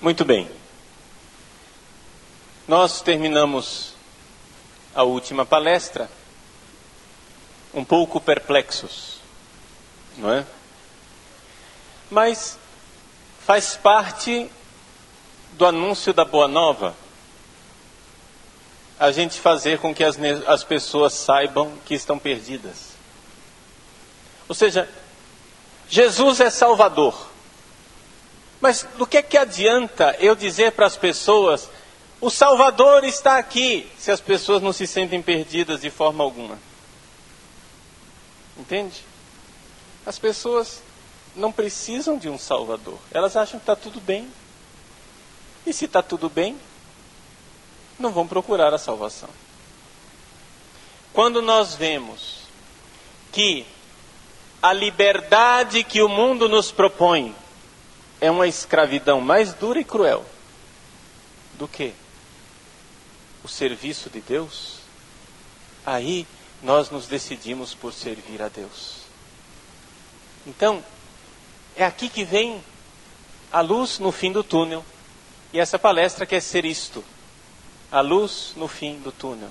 Muito bem. Nós terminamos a última palestra um pouco perplexos, não é? Mas faz parte do anúncio da Boa Nova a gente fazer com que as pessoas saibam que estão perdidas. Ou seja, Jesus é Salvador. Mas do que adianta eu dizer para as pessoas, o Salvador está aqui, se as pessoas não se sentem perdidas de forma alguma? Entende? As pessoas não precisam de um Salvador. Elas acham que está tudo bem. E se está tudo bem, não vão procurar a salvação. Quando nós vemos que a liberdade que o mundo nos propõe é uma escravidão mais dura e cruel do que o serviço de Deus, aí nós nos decidimos por servir a Deus. Então, é aqui que vem a luz no fim do túnel. E essa palestra quer ser isto, a luz no fim do túnel.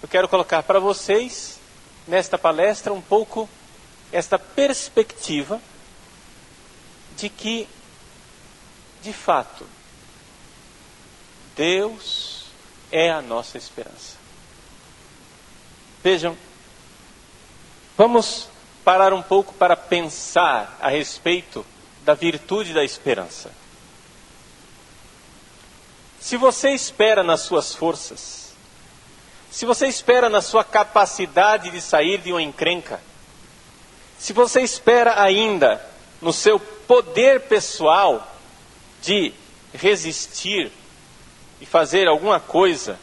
Eu quero colocar para vocês, nesta palestra, um pouco esta perspectiva de que, de fato, Deus é a nossa esperança. Vejam, vamos parar um pouco para pensar a respeito da virtude da esperança. Se você espera nas suas forças, se você espera na sua capacidade de sair de uma encrenca, se você espera ainda no seu poder pessoal de resistir e fazer alguma coisa,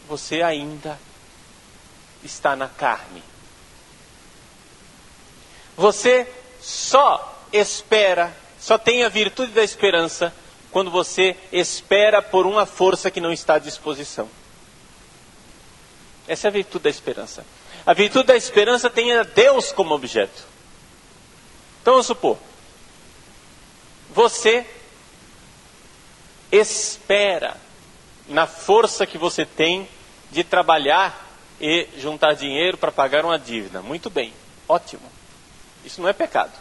você ainda está na carne. Você só espera, só tem a virtude da esperança quando você espera por uma força que não está à disposição. Essa é a virtude da esperança. A virtude da esperança tem a Deus como objeto. Então vamos supor, você espera na força que você tem de trabalhar e juntar dinheiro para pagar uma dívida. Muito bem, ótimo. Isso não é pecado.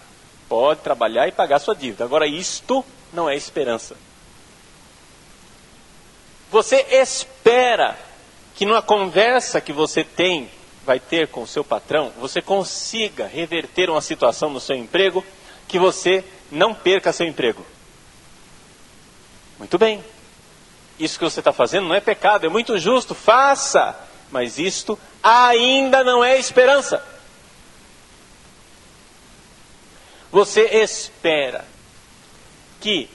Pode trabalhar e pagar sua dívida. Agora, isto não é esperança. Você espera que numa conversa que você vai ter com o seu patrão, você consiga reverter uma situação no seu emprego, que você não perca seu emprego. Muito bem. Isso que você está fazendo não é pecado, é muito justo, faça. Mas isto ainda não é esperança. Você espera que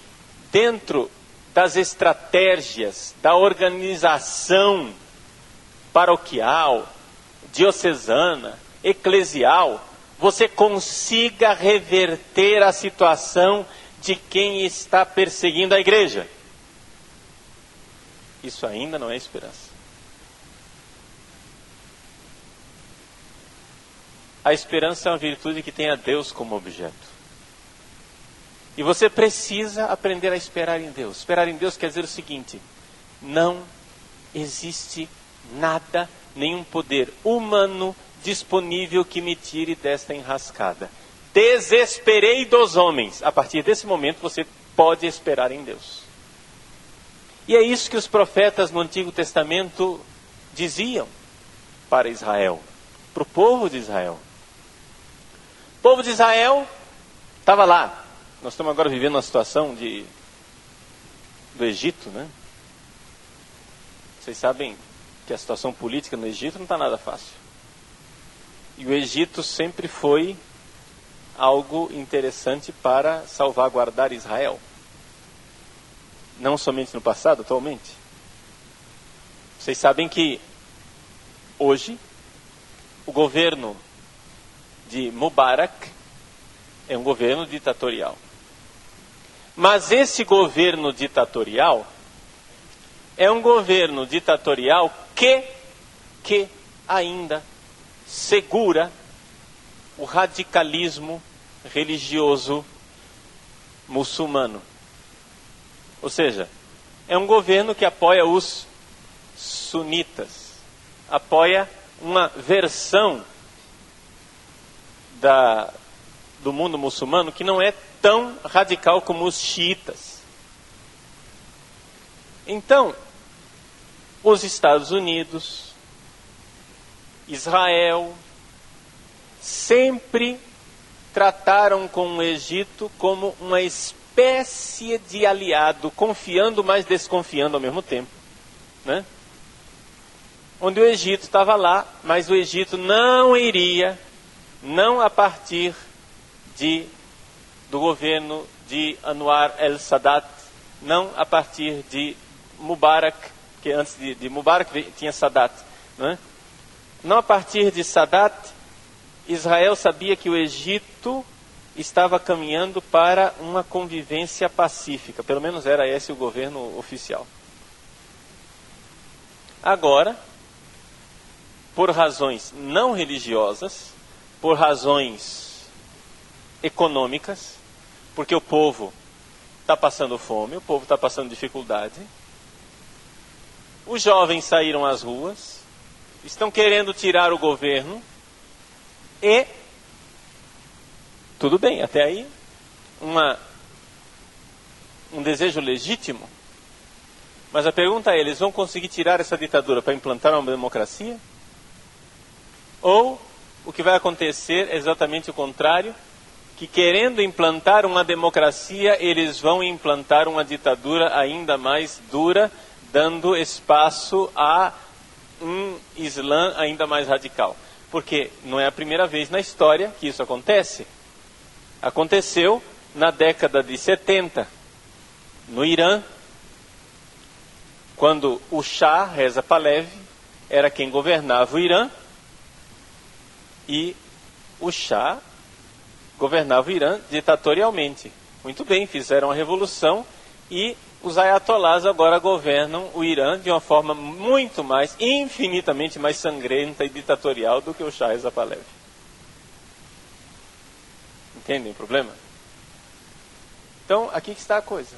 dentro das estratégias da organização paroquial, diocesana, eclesial, você consiga reverter a situação de quem está perseguindo a igreja. Isso ainda não é esperança. A esperança é uma virtude que tem a Deus como objeto. E você precisa aprender a esperar em Deus. Esperar em Deus quer dizer o seguinte: não existe nada, nenhum poder humano disponível que me tire desta enrascada. Desesperei dos homens. A partir desse momento você pode esperar em Deus. E é isso que os profetas no Antigo Testamento diziam para Israel, para o povo de Israel. O povo de Israel estava lá. Nós estamos agora vivendo uma situação do Egito, né? Vocês sabem que a situação política no Egito não está nada fácil. E o Egito sempre foi algo interessante para salvaguardar Israel. Não somente no passado, atualmente. Vocês sabem que hoje o governo de Mubarak é um governo ditatorial. Mas esse governo ditatorial é um governo ditatorial que ainda segura o radicalismo religioso muçulmano. Ou seja, é um governo que apoia os sunitas, apoia uma versão do mundo muçulmano que não é tão radical como os xiitas. Então, os Estados Unidos, Israel, sempre trataram com o Egito como uma espécie de aliado, confiando, mas desconfiando ao mesmo tempo, né? Onde o Egito estava lá, mas o Egito não iria, não a partir do governo de Anwar el-Sadat, não a partir de Mubarak, que antes de Mubarak tinha Sadat, né? Não a partir de Sadat, Israel sabia que o Egito estava caminhando para uma convivência pacífica, pelo menos era esse o governo oficial. Agora, por razões não religiosas, por razões econômicas, porque o povo está passando fome, o povo está passando dificuldade, os jovens saíram às ruas, estão querendo tirar o governo e, tudo bem, até aí, um desejo legítimo, mas a pergunta é, eles vão conseguir tirar essa ditadura para implantar uma democracia? Ou o que vai acontecer é exatamente o contrário, que querendo implantar uma democracia, eles vão implantar uma ditadura ainda mais dura, dando espaço a um Islã ainda mais radical. Porque não é a primeira vez na história que isso acontece. Aconteceu na década de 70, no Irã, quando o Shah Reza Pahlavi era quem governava o Irã, e o Shah governava o Irã ditatorialmente. Muito bem, fizeram a revolução e os ayatolás agora governam o Irã de uma forma muito mais, infinitamente mais sangrenta e ditatorial do que o Shah Reza Pahlavi. Entendem o problema? Então, aqui que está a coisa.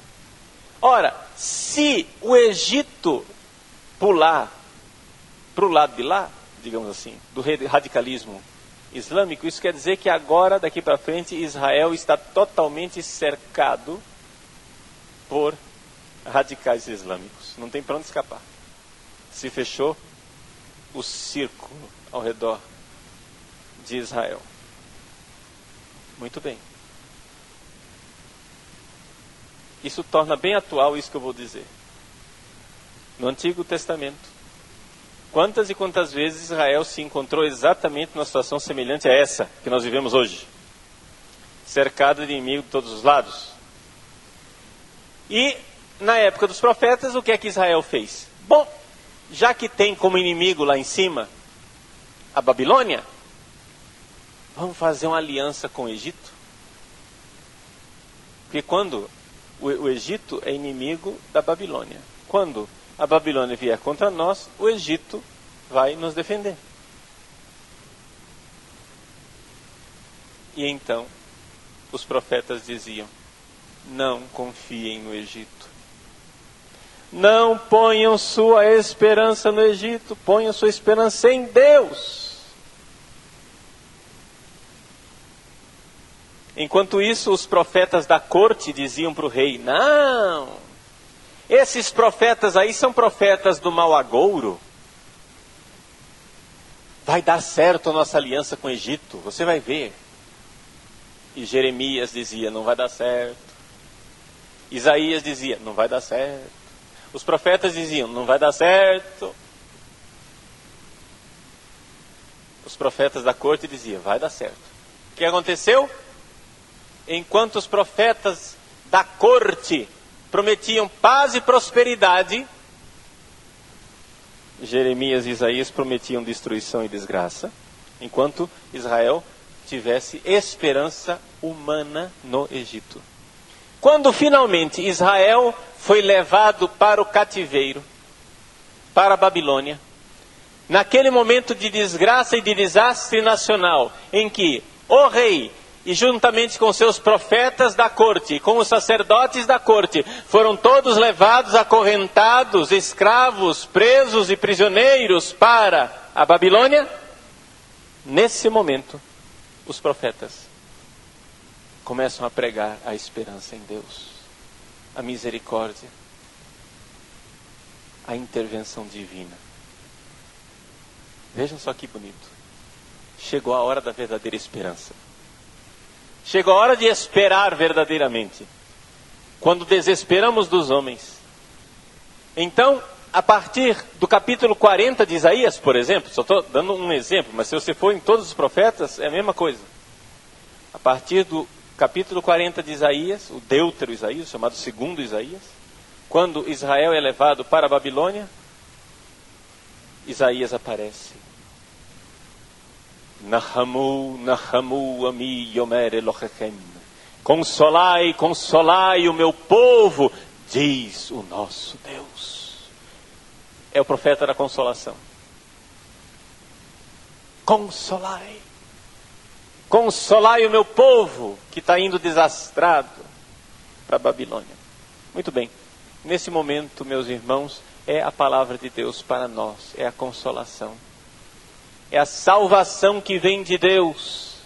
Ora, se o Egito pular para o lado de lá, digamos assim, do radicalismo islâmico, isso quer dizer que agora, daqui para frente, Israel está totalmente cercado por radicais islâmicos. Não tem para onde escapar. Se fechou o círculo ao redor de Israel. Muito bem. Isso torna bem atual isso que eu vou dizer. No Antigo Testamento, quantas e quantas vezes Israel se encontrou exatamente numa situação semelhante a essa que nós vivemos hoje? Cercado de inimigos de todos os lados. E, na época dos profetas, o que é que Israel fez? Bom, já que tem como inimigo lá em cima a Babilônia, vamos fazer uma aliança com o Egito? Porque quando o Egito é inimigo da Babilônia, quando a Babilônia vier contra nós, o Egito vai nos defender. E então, os profetas diziam, não confiem no Egito. Não ponham sua esperança no Egito, ponham sua esperança em Deus. Enquanto isso, os profetas da corte diziam para o rei, não, esses profetas aí são profetas do mau agouro. Vai dar certo a nossa aliança com o Egito, você vai ver. E Jeremias dizia, não vai dar certo. Isaías dizia, não vai dar certo. Os profetas diziam, não vai dar certo. Os profetas da corte diziam, vai dar certo. O que aconteceu? Enquanto os profetas da corte prometiam paz e prosperidade, Jeremias e Isaías prometiam destruição e desgraça, enquanto Israel tivesse esperança humana no Egito. Quando finalmente Israel foi levado para o cativeiro, para a Babilônia, naquele momento de desgraça e de desastre nacional, em que o rei e juntamente com seus profetas da corte, com os sacerdotes da corte, foram todos levados, acorrentados, escravos, presos e prisioneiros para a Babilônia. Nesse momento, os profetas começam a pregar a esperança em Deus, a misericórdia, a intervenção divina. Vejam só que bonito. Chegou a hora da verdadeira esperança. Chegou a hora de esperar verdadeiramente. Quando desesperamos dos homens. Então, a partir do capítulo 40 de Isaías, por exemplo, só estou dando um exemplo, mas se você for em todos os profetas, é a mesma coisa. A partir do capítulo 40 de Isaías, o Deutero Isaías, chamado segundo Isaías, quando Israel é levado para a Babilônia, Isaías aparece. Nahamu, Nahamu, Ami, Yomer Elohechem. Consolai, consolai o meu povo, diz o nosso Deus. É o profeta da consolação. Consolai. Consolai o meu povo que está indo desastrado para a Babilônia. Muito bem. Nesse momento, meus irmãos, é a palavra de Deus para nós. É a consolação. É a salvação que vem de Deus.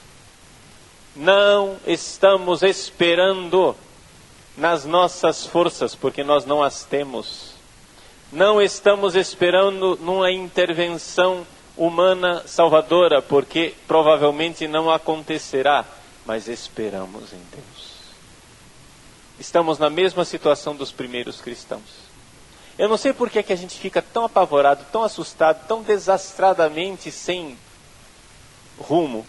Não estamos esperando nas nossas forças, porque nós não as temos. Não estamos esperando numa intervenção humana salvadora, porque provavelmente não acontecerá, mas esperamos em Deus. Estamos na mesma situação dos primeiros cristãos. Eu não sei por que a gente fica tão apavorado, tão assustado, tão desastradamente sem rumo,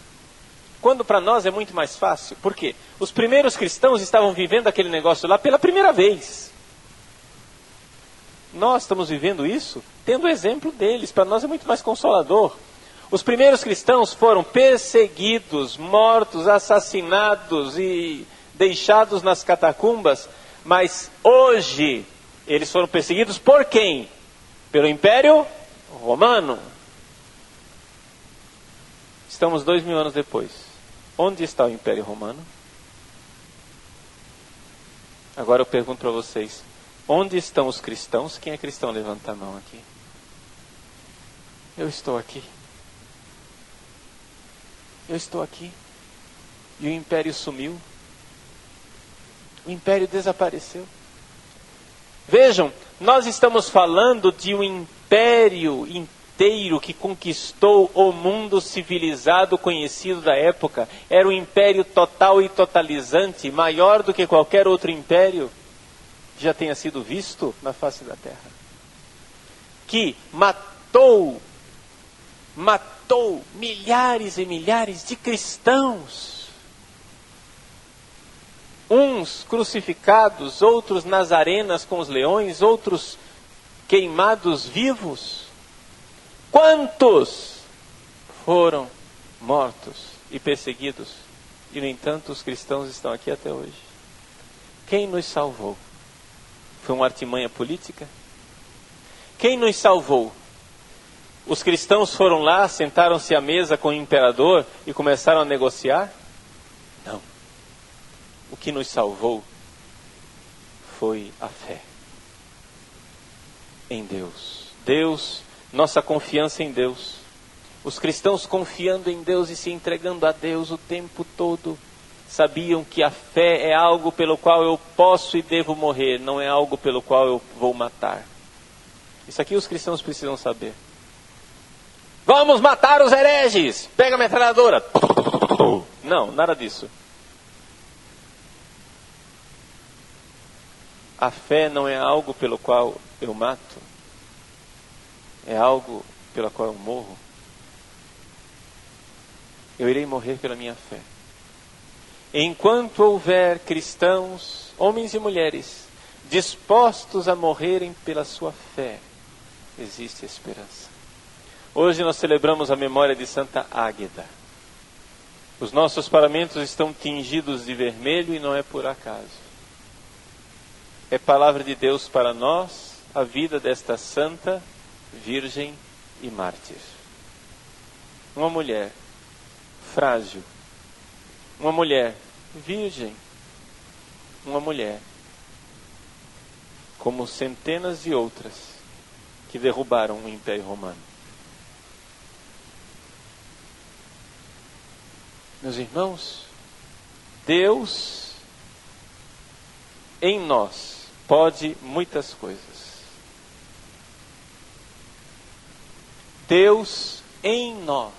quando para nós é muito mais fácil. Por quê? Os primeiros cristãos estavam vivendo aquele negócio lá pela primeira vez. Nós estamos vivendo isso tendo o exemplo deles. Para nós é muito mais consolador. Os primeiros cristãos foram perseguidos, mortos, assassinados e deixados nas catacumbas. Mas hoje eles foram perseguidos por quem? Pelo Império Romano. Estamos 2000 anos depois. Onde está o Império Romano? Agora eu pergunto para vocês. Onde estão os cristãos? Quem é cristão? Levanta a mão aqui. Eu estou aqui. Eu estou aqui. E o império sumiu. O império desapareceu. Vejam, nós estamos falando de um império inteiro que conquistou o mundo civilizado conhecido da época. Era um império total e totalizante, maior do que qualquer outro império já tenha sido visto na face da terra, que matou milhares e milhares de cristãos, uns crucificados, outros nas arenas com os leões, outros queimados vivos. Quantos foram mortos e perseguidos? E no entanto os cristãos estão aqui até hoje. Quem nos salvou? Foi uma artimanha política? Quem nos salvou? Os cristãos foram lá, sentaram-se à mesa com o imperador e começaram a negociar? Não. O que nos salvou foi a fé em Deus. Deus, nossa confiança em Deus. Os cristãos confiando em Deus e se entregando a Deus o tempo todo. Sabiam que a fé é algo pelo qual eu posso e devo morrer, não é algo pelo qual eu vou matar. Isso aqui os cristãos precisam saber. Vamos matar os hereges! Pega a metralhadora! Não, nada disso. A fé não é algo pelo qual eu mato, é algo pelo qual eu morro. Eu irei morrer pela minha fé. Enquanto houver cristãos, homens e mulheres, dispostos a morrerem pela sua fé, existe esperança. Hoje nós celebramos a memória de Santa Águeda. Os nossos paramentos estão tingidos de vermelho e não é por acaso. É palavra de Deus para nós, a vida desta santa, virgem e mártir. Uma mulher frágil, uma mulher virgem, uma mulher, como centenas de outras que derrubaram o Império Romano. Meus irmãos, Deus em nós pode muitas coisas. Deus em nós.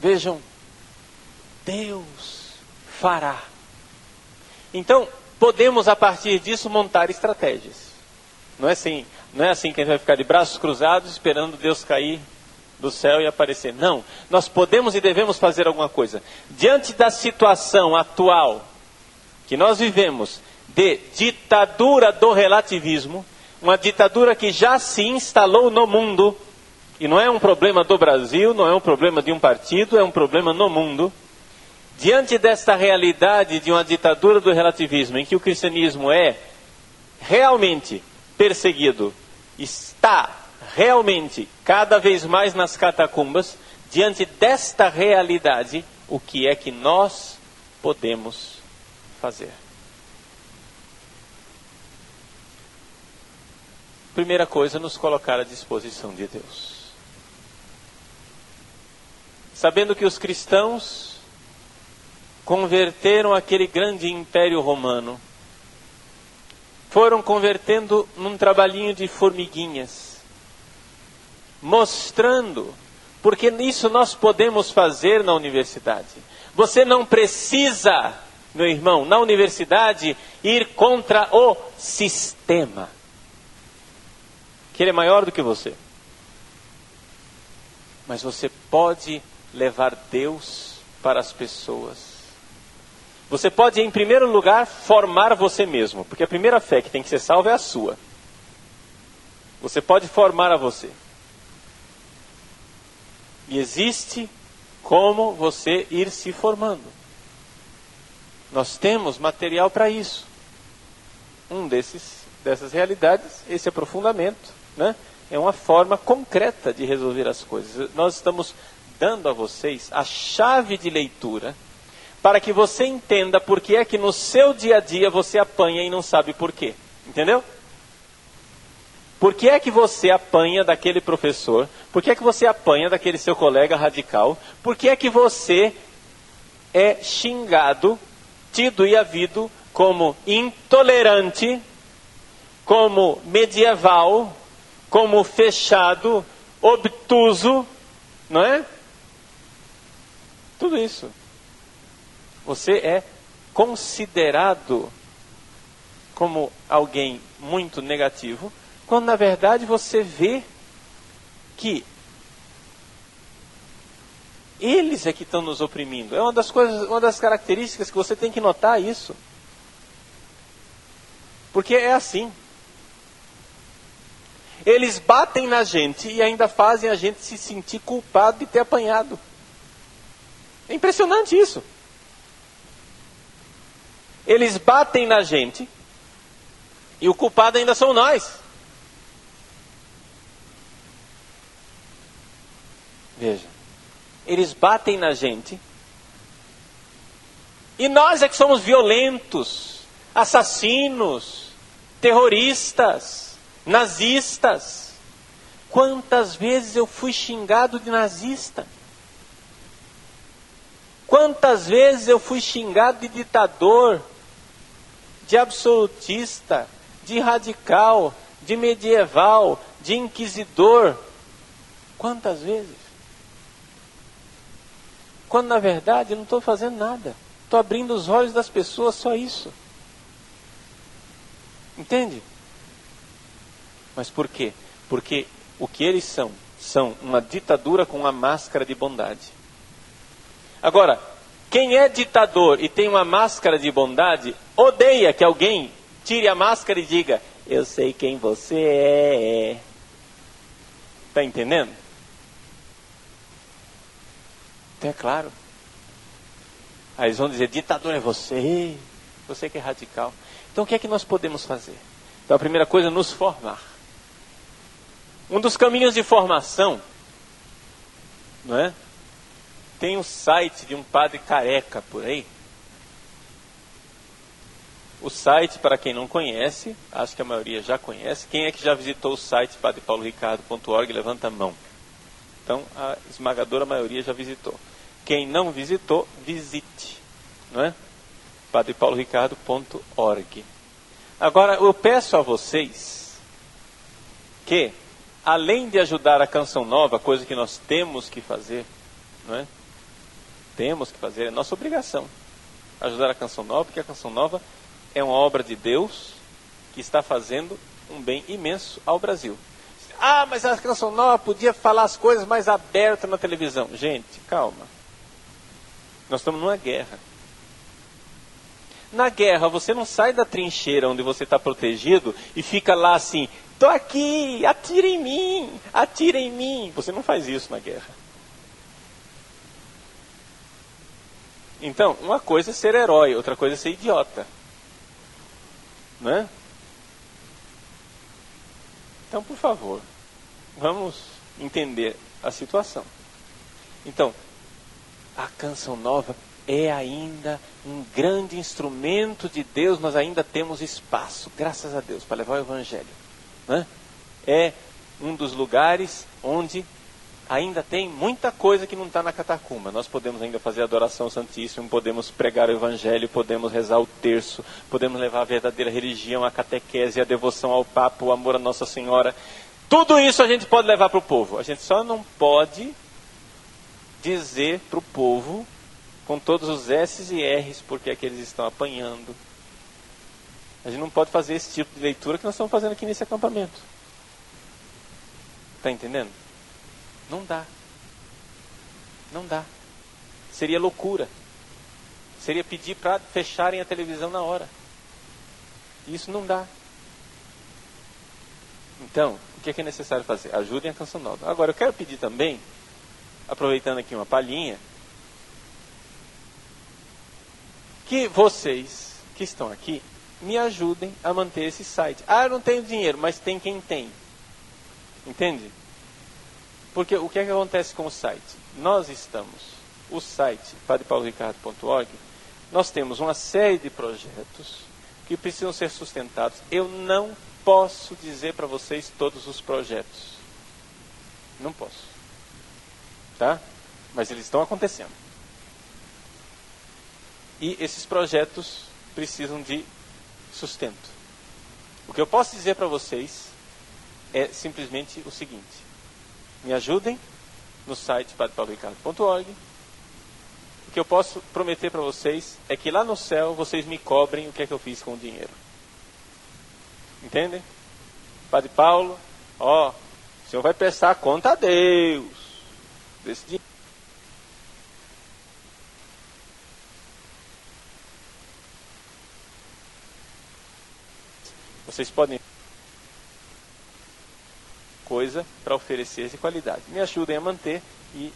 Vejam, Deus fará. Então, podemos a partir disso montar estratégias. Não é assim que a gente vai ficar de braços cruzados esperando Deus cair do céu e aparecer. Não, nós podemos e devemos fazer alguma coisa. Diante da situação atual que nós vivemos de ditadura do relativismo, uma ditadura que já se instalou no mundo, e não é um problema do Brasil, não é um problema de um partido, é um problema no mundo. Diante desta realidade de uma ditadura do relativismo, em que o cristianismo é realmente perseguido, está realmente cada vez mais nas catacumbas, diante desta realidade, o que é que nós podemos fazer? Primeira coisa, nos colocar à disposição de Deus. Sabendo que os cristãos converteram aquele grande império romano, foram convertendo num trabalhinho de formiguinhas, mostrando, porque isso nós podemos fazer na universidade. Você não precisa, meu irmão, na universidade, ir contra o sistema, que ele é maior do que você. Mas você pode levar Deus para as pessoas. Você pode, em primeiro lugar, formar você mesmo, porque a primeira fé que tem que ser salva é a sua. Você pode formar a você. E existe como você ir se formando. Nós temos material para isso. Dessas realidades, esse aprofundamento, né, é uma forma concreta de resolver as coisas. Nós estamos dando a vocês a chave de leitura para que você entenda por que é que no seu dia a dia você apanha e não sabe por quê. Entendeu? Por que é que você apanha daquele professor? Por que é que você apanha daquele seu colega radical? Por que é que você é xingado, tido e havido como intolerante, como medieval, como fechado, obtuso, não é? Tudo isso. Você é considerado como alguém muito negativo, quando na verdade você vê que eles é que estão nos oprimindo. É uma das características que você tem que notar isso. Porque é assim. Eles batem na gente e ainda fazem a gente se sentir culpado de ter apanhado. É impressionante isso. Eles batem na gente e o culpado ainda são nós. Veja, eles batem na gente e nós é que somos violentos, assassinos, terroristas, nazistas. Quantas vezes eu fui xingado de nazista? Quantas vezes eu fui xingado de ditador, de absolutista, de radical, de medieval, de inquisidor? Quantas vezes? Quando na verdade eu não estou fazendo nada. Estou abrindo os olhos das pessoas, só isso. Entende? Mas por quê? Porque o que eles são uma ditadura com uma máscara de bondade. Agora, quem é ditador e tem uma máscara de bondade, odeia que alguém tire a máscara e diga: eu sei quem você é. Está entendendo? Então é claro. Aí eles vão dizer: ditador é você, você que é radical. Então o que é que nós podemos fazer? Então a primeira coisa é nos formar. Um dos caminhos de formação, não é? tem um site de um padre careca por aí. O site, para quem não conhece, acho que a maioria já conhece. Quem é que já visitou o site padrepauloricardo.org? Levanta a mão. Então, a esmagadora maioria já visitou. Quem não visitou, visite. Não é? padrepauloricardo.org. Agora, eu peço a vocês que, além de ajudar a Canção Nova, coisa que nós temos que fazer, não é? Temos que fazer, é nossa obrigação. Ajudar a Canção Nova, porque a Canção Nova é uma obra de Deus que está fazendo um bem imenso ao Brasil. Ah, mas a Canção Nova podia falar as coisas mais abertas na televisão. Gente, calma. Nós estamos numa guerra. Na guerra, você não sai da trincheira onde você está protegido e fica lá assim, estou aqui, atira em mim, atira em mim. Você não faz isso na guerra. Então, uma coisa é ser herói, outra coisa é ser idiota. Não é? Então, por favor, vamos entender a situação. Então, a Canção Nova é ainda um grande instrumento de Deus, nós ainda temos espaço, graças a Deus, para levar o Evangelho. Né? É um dos lugares onde ainda tem muita coisa que não está na catacumba. Nós podemos ainda fazer adoração santíssima, podemos pregar o Evangelho, podemos rezar o terço, podemos levar a verdadeira religião, a catequese, a devoção ao Papa, o amor a Nossa Senhora. Tudo isso a gente pode levar para o povo. A gente só não pode dizer para o povo com todos os S's e R's, porque é que eles estão apanhando. A gente não pode fazer esse tipo de leitura que nós estamos fazendo aqui nesse acampamento. Está entendendo? Não dá. Não dá. Seria loucura. Seria pedir para fecharem a televisão na hora. Isso não dá. Então, o que é necessário fazer? Ajudem a Canção Nova. Agora, eu quero pedir também, aproveitando aqui uma palhinha, que vocês que estão aqui me ajudem a manter esse site. Ah, eu não tenho dinheiro, mas tem quem tem. Entende? Porque o que é que acontece com o site? Nós estamos, o site padrepauloricardo.org, nós temos uma série de projetos que precisam ser sustentados. Eu não posso dizer para vocês todos os projetos. Não posso. Tá? Mas eles estão acontecendo. E esses projetos precisam de sustento. O que eu posso dizer para vocês é simplesmente o seguinte: me ajudem no site padrepauloricardo.org. O que eu posso prometer para vocês é que lá no céu vocês me cobrem o que é que eu fiz com o dinheiro. Entendem? Padre Paulo, o senhor vai prestar conta a Deus desse dinheiro. Vocês podem coisa para oferecer de qualidade. Me ajudem a manter e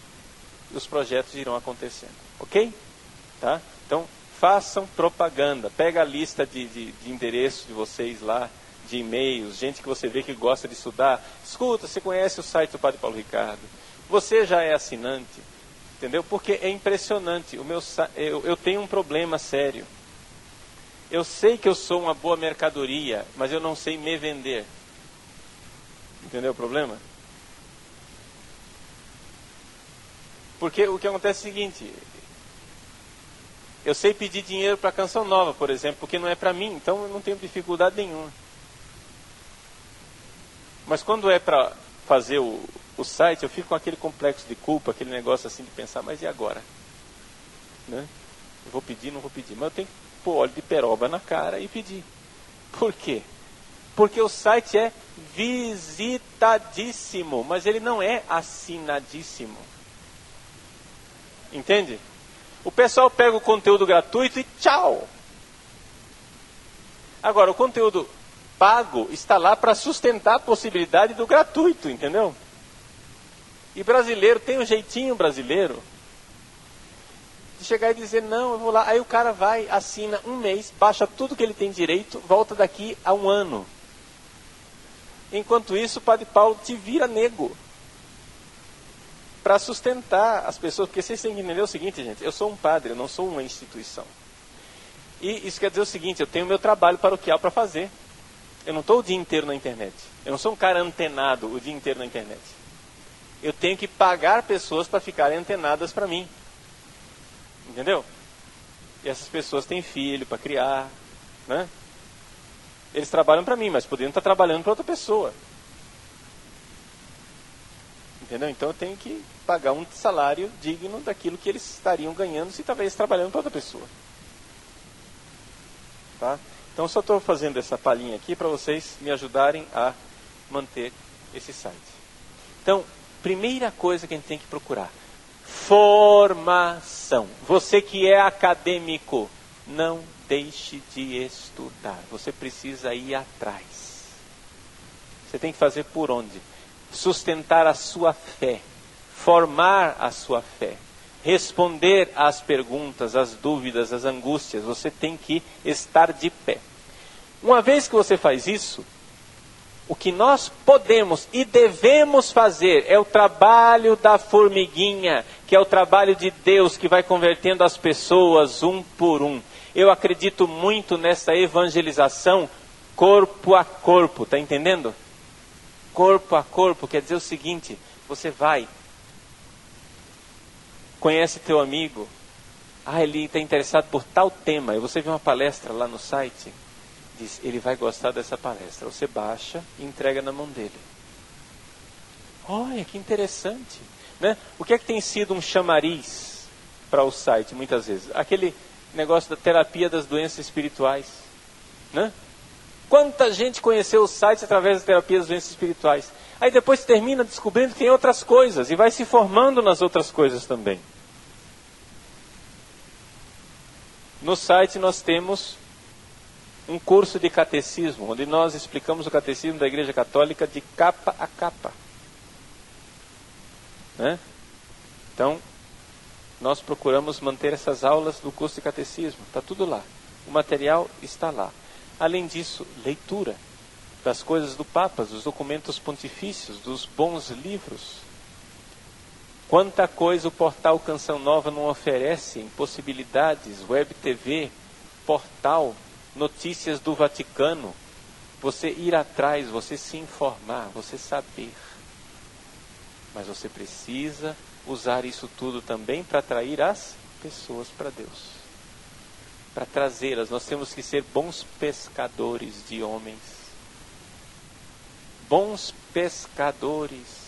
os projetos irão acontecendo. Ok? Tá? Então, façam propaganda. Pega a lista de endereços de vocês lá, de e-mails, gente que você vê que gosta de estudar. Escuta, você conhece o site do Padre Paulo Ricardo. Você já é assinante. Entendeu? Porque é impressionante. Eu tenho um problema sério. Eu sei que eu sou uma boa mercadoria, mas eu não sei me vender. Entendeu o problema? Porque o que acontece é o seguinte: eu sei pedir dinheiro para a Canção Nova, por exemplo, porque não é para mim, então eu não tenho dificuldade nenhuma. Mas quando é para fazer o site, eu fico com aquele complexo de culpa, aquele negócio assim de pensar, mas e agora? Né? Eu vou pedir, não vou pedir, mas eu tenho que pôr óleo de peroba na cara e pedir. Por quê? Porque o site é visitadíssimo, mas ele não é assinadíssimo. Entende? O pessoal pega o conteúdo gratuito e tchau. Agora, o conteúdo pago está lá para sustentar a possibilidade do gratuito, entendeu? E brasileiro tem um jeitinho brasileiro de chegar e dizer, não, eu vou lá. Aí o cara vai, assina um mês, baixa tudo que ele tem direito, volta daqui a um ano. Enquanto isso, o Padre Paulo te vira nego. para sustentar as pessoas, porque vocês têm que entender o seguinte, gente, eu sou um padre, eu não sou uma instituição. E isso quer dizer o seguinte, eu tenho meu trabalho paroquial para fazer. Eu não estou o dia inteiro na internet. Eu não sou um cara antenado o dia inteiro na internet. Eu tenho que pagar pessoas para ficarem antenadas para mim. Entendeu? E essas pessoas têm filho para criar, né? Eles trabalham para mim, mas poderiam estar trabalhando para outra pessoa. Entendeu? Então eu tenho que pagar um salário digno daquilo que eles estariam ganhando se talvez trabalhando para outra pessoa. Tá? Então só estou fazendo essa palhinha aqui para vocês me ajudarem a manter esse site. Então, primeira coisa que a gente tem que procurar: formação. Você que é acadêmico, não deixe de estudar. Você precisa ir atrás. Você tem que fazer por onde? Sustentar a sua fé, formar a sua fé, responder às perguntas, às dúvidas, às angústias. Você tem que estar de pé. Uma vez que você faz isso, o que nós podemos e devemos fazer é o trabalho da formiguinha, que é o trabalho de Deus que vai convertendo as pessoas um por um. Eu acredito muito nessa evangelização corpo a corpo, está entendendo? Corpo a corpo quer dizer o seguinte: você vai, conhece teu amigo, ele está interessado por tal tema, e você vê uma palestra lá no site, diz, ele vai gostar dessa palestra. Você baixa e entrega na mão dele. Olha, que interessante. Né? O que é que tem sido um chamariz para o site, muitas vezes? Aquele negócio da terapia das doenças espirituais. Né? Quanta gente conheceu o site através da terapia das doenças espirituais. Aí depois termina descobrindo que tem outras coisas e vai se formando nas outras coisas também. No site nós temos um curso de catecismo, onde nós explicamos o catecismo da Igreja Católica de capa a capa. Né? Então, nós procuramos manter essas aulas do curso de catecismo. Está tudo lá. O material está lá. Além disso, leitura das coisas do Papa, dos documentos pontifícios, dos bons livros. Quanta coisa o portal Canção Nova não oferece em possibilidades, web TV, portal, notícias do Vaticano. Você ir atrás, você se informar, você saber. Mas você precisa usar isso tudo também para atrair as pessoas para Deus. Para trazê-las, nós temos que ser bons pescadores de homens. Bons pescadores.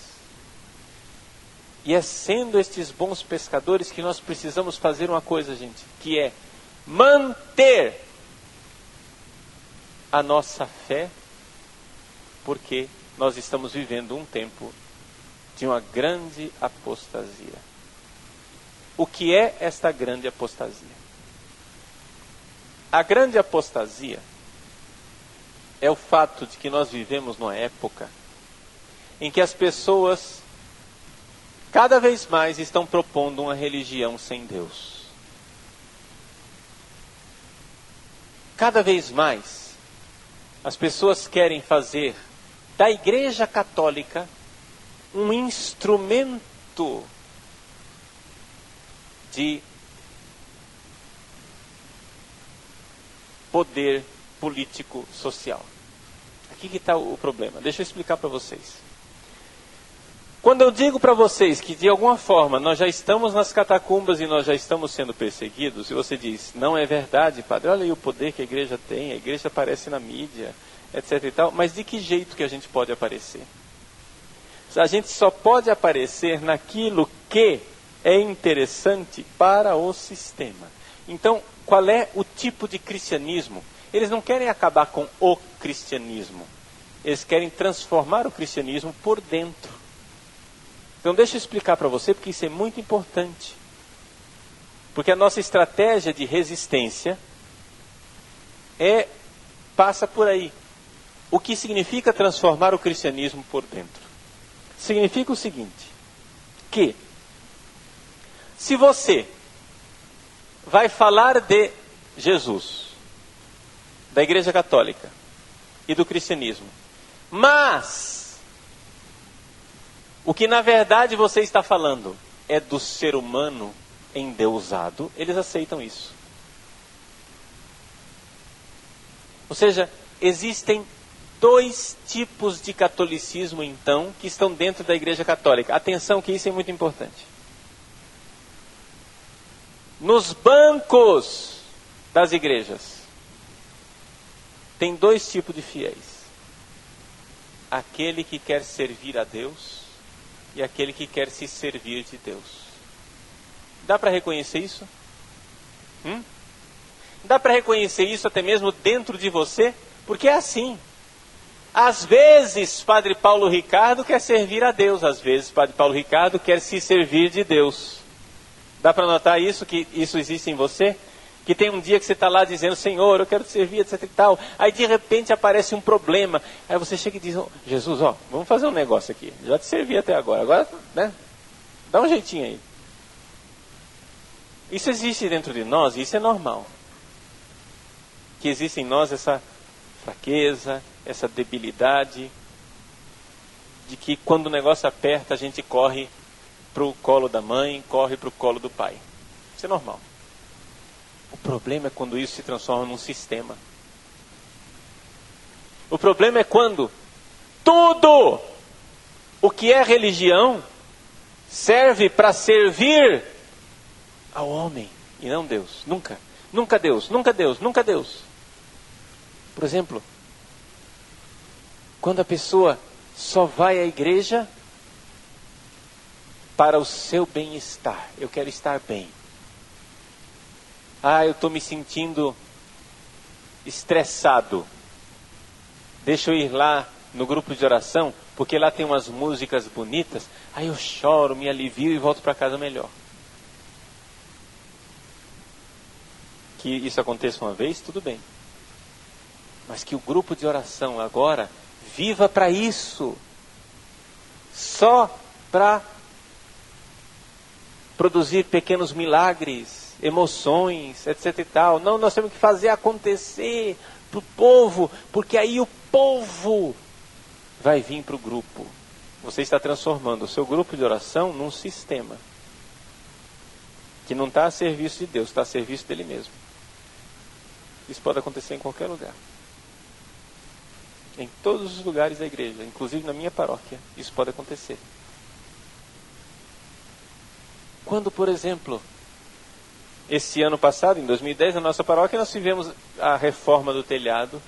E é sendo estes bons pescadores que nós precisamos fazer uma coisa, gente, que é manter a nossa fé, porque nós estamos vivendo um tempo de uma grande apostasia. O que é esta grande apostasia? A grande apostasia é o fato de que nós vivemos numa época em que as pessoas cada vez mais estão propondo uma religião sem Deus. Cada vez mais as pessoas querem fazer da Igreja Católica um instrumento de poder político social. Aqui que está o problema. Deixa eu explicar para vocês. Quando eu digo para vocês que de alguma forma nós já estamos nas catacumbas e nós já estamos sendo perseguidos, e você diz, não é verdade, padre, olha aí o poder que a igreja tem, a igreja aparece na mídia, etc e tal, mas de que jeito que a gente pode aparecer? A gente só pode aparecer naquilo que é interessante para o sistema. Então, qual é o tipo de cristianismo? Eles não querem acabar com o cristianismo. Eles querem transformar o cristianismo por dentro. Então deixa eu explicar para você, porque isso é muito importante. Porque a nossa estratégia de resistência passa por aí. O que significa transformar o cristianismo por dentro? Significa o seguinte, que se você vai falar de Jesus, da Igreja Católica e do cristianismo, mas o que na verdade você está falando é do ser humano endeusado, eles aceitam isso. Ou seja, existem dois tipos de catolicismo, então, que estão dentro da Igreja Católica. Atenção que isso é muito importante. Nos bancos das igrejas, tem dois tipos de fiéis. Aquele que quer servir a Deus e aquele que quer se servir de Deus. Dá para reconhecer isso? Dá para reconhecer isso até mesmo dentro de você? Porque é assim. Às vezes, Padre Paulo Ricardo quer servir a Deus. Às vezes, Padre Paulo Ricardo quer se servir de Deus. Dá para notar isso, que isso existe em você? Que tem um dia que você está lá dizendo, Senhor, eu quero te servir, etc e tal. Aí de repente aparece um problema. Aí você chega e diz, Jesus, vamos fazer um negócio aqui. Já te servi até agora. Agora, né? Dá um jeitinho aí. Isso existe dentro de nós e isso é normal. Que existe em nós essa fraqueza, essa debilidade. De que quando o negócio aperta, a gente corre para o colo da mãe, corre para o colo do pai. Isso é normal. O problema é quando isso se transforma num sistema. O problema é quando tudo o que é religião serve para servir ao homem e não Deus. Nunca. Nunca Deus, nunca Deus, nunca Deus. Por exemplo, quando a pessoa só vai à igreja para o seu bem-estar. Eu quero estar bem. Eu estou me sentindo estressado. Deixa eu ir lá no grupo de oração, porque lá tem umas músicas bonitas. Aí eu choro, me alivio e volto para casa melhor. Que isso aconteça uma vez, tudo bem. Mas que o grupo de oração agora viva para isso. Só para produzir pequenos milagres, emoções, etc e tal. Não, nós temos que fazer acontecer para o povo, porque aí o povo vai vir para o grupo. Você está transformando o seu grupo de oração num sistema que não está a serviço de Deus, está a serviço dele mesmo. Isso pode acontecer em qualquer lugar. Em todos os lugares da igreja, inclusive na minha paróquia, isso pode acontecer. Quando, por exemplo, esse ano passado, em 2010, na nossa paróquia, nós tivemos a reforma do telhado.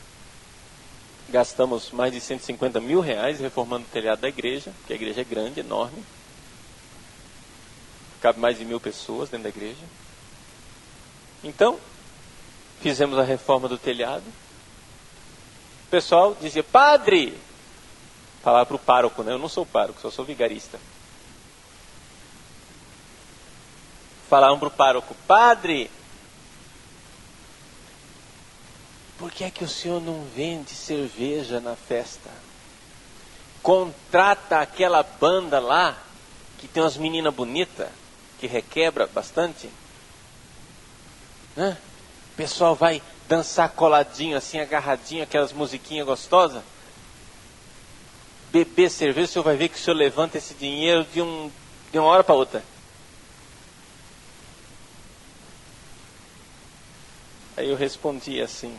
Gastamos mais de 150 mil reais reformando o telhado da igreja, porque a igreja é grande, enorme. Cabe mais de 1000 pessoas dentro da igreja. Então, fizemos a reforma do telhado. O pessoal dizia, padre! Falava para o pároco, né? Eu não sou pároco, só sou vigarista. Falavam para o pároco, padre, por que é que o senhor não vende cerveja na festa? Contrata aquela banda lá, que tem umas meninas bonitas, que requebra bastante. Né? O pessoal vai dançar coladinho, assim, agarradinho, aquelas musiquinhas gostosas. Beber cerveja, o senhor vai ver que o senhor levanta esse dinheiro de uma hora para outra. Aí eu respondi assim,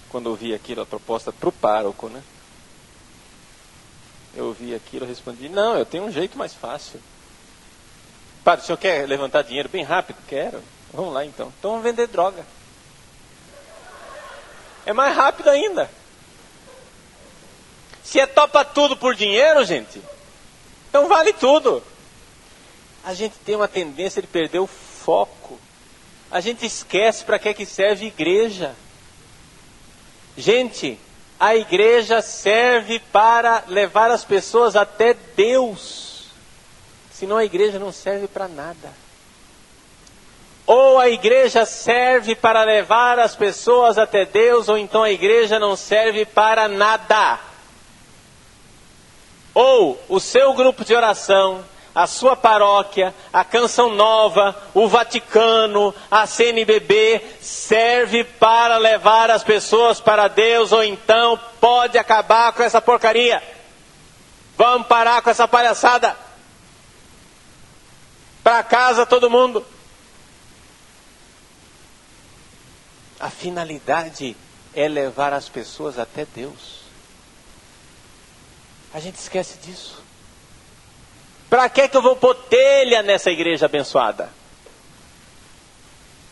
quando eu vi aquilo, a proposta para o pároco, né? Eu vi aquilo, eu respondi, não, eu tenho um jeito mais fácil. Padre, o senhor quer levantar dinheiro bem rápido? Quero. Vamos lá então. Então vamos vender droga. É mais rápido ainda. Se topa tudo por dinheiro, gente, então vale tudo. A gente tem uma tendência de perder o foco. A gente esquece para que serve a igreja. Gente, a igreja serve para levar as pessoas até Deus. Senão a igreja não serve para nada. Ou a igreja serve para levar as pessoas até Deus, ou então a igreja não serve para nada. Ou o seu grupo de oração, a sua paróquia, a Canção Nova, o Vaticano, a CNBB, serve para levar as pessoas para Deus, ou então pode acabar com essa porcaria. Vamos parar com essa palhaçada. Para casa todo mundo. A finalidade é levar as pessoas até Deus. A gente esquece disso. Para que eu vou pôr telha nessa igreja abençoada?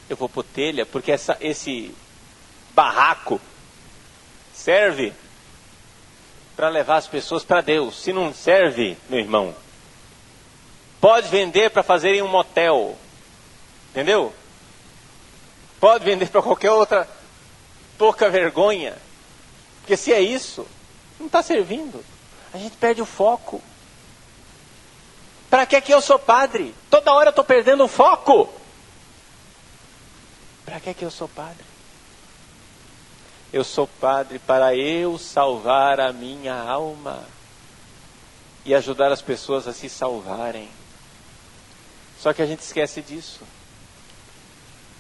Eu vou pôr telha porque esse barraco serve para levar as pessoas para Deus. Se não serve, meu irmão, pode vender para fazerem um motel. Entendeu? Pode vender para qualquer outra pouca vergonha. Porque se é isso, não está servindo. A gente perde o foco. Para que eu sou padre? Toda hora eu estou perdendo o foco. Para que eu sou padre? Eu sou padre para eu salvar a minha alma e ajudar as pessoas a se salvarem. Só que a gente esquece disso.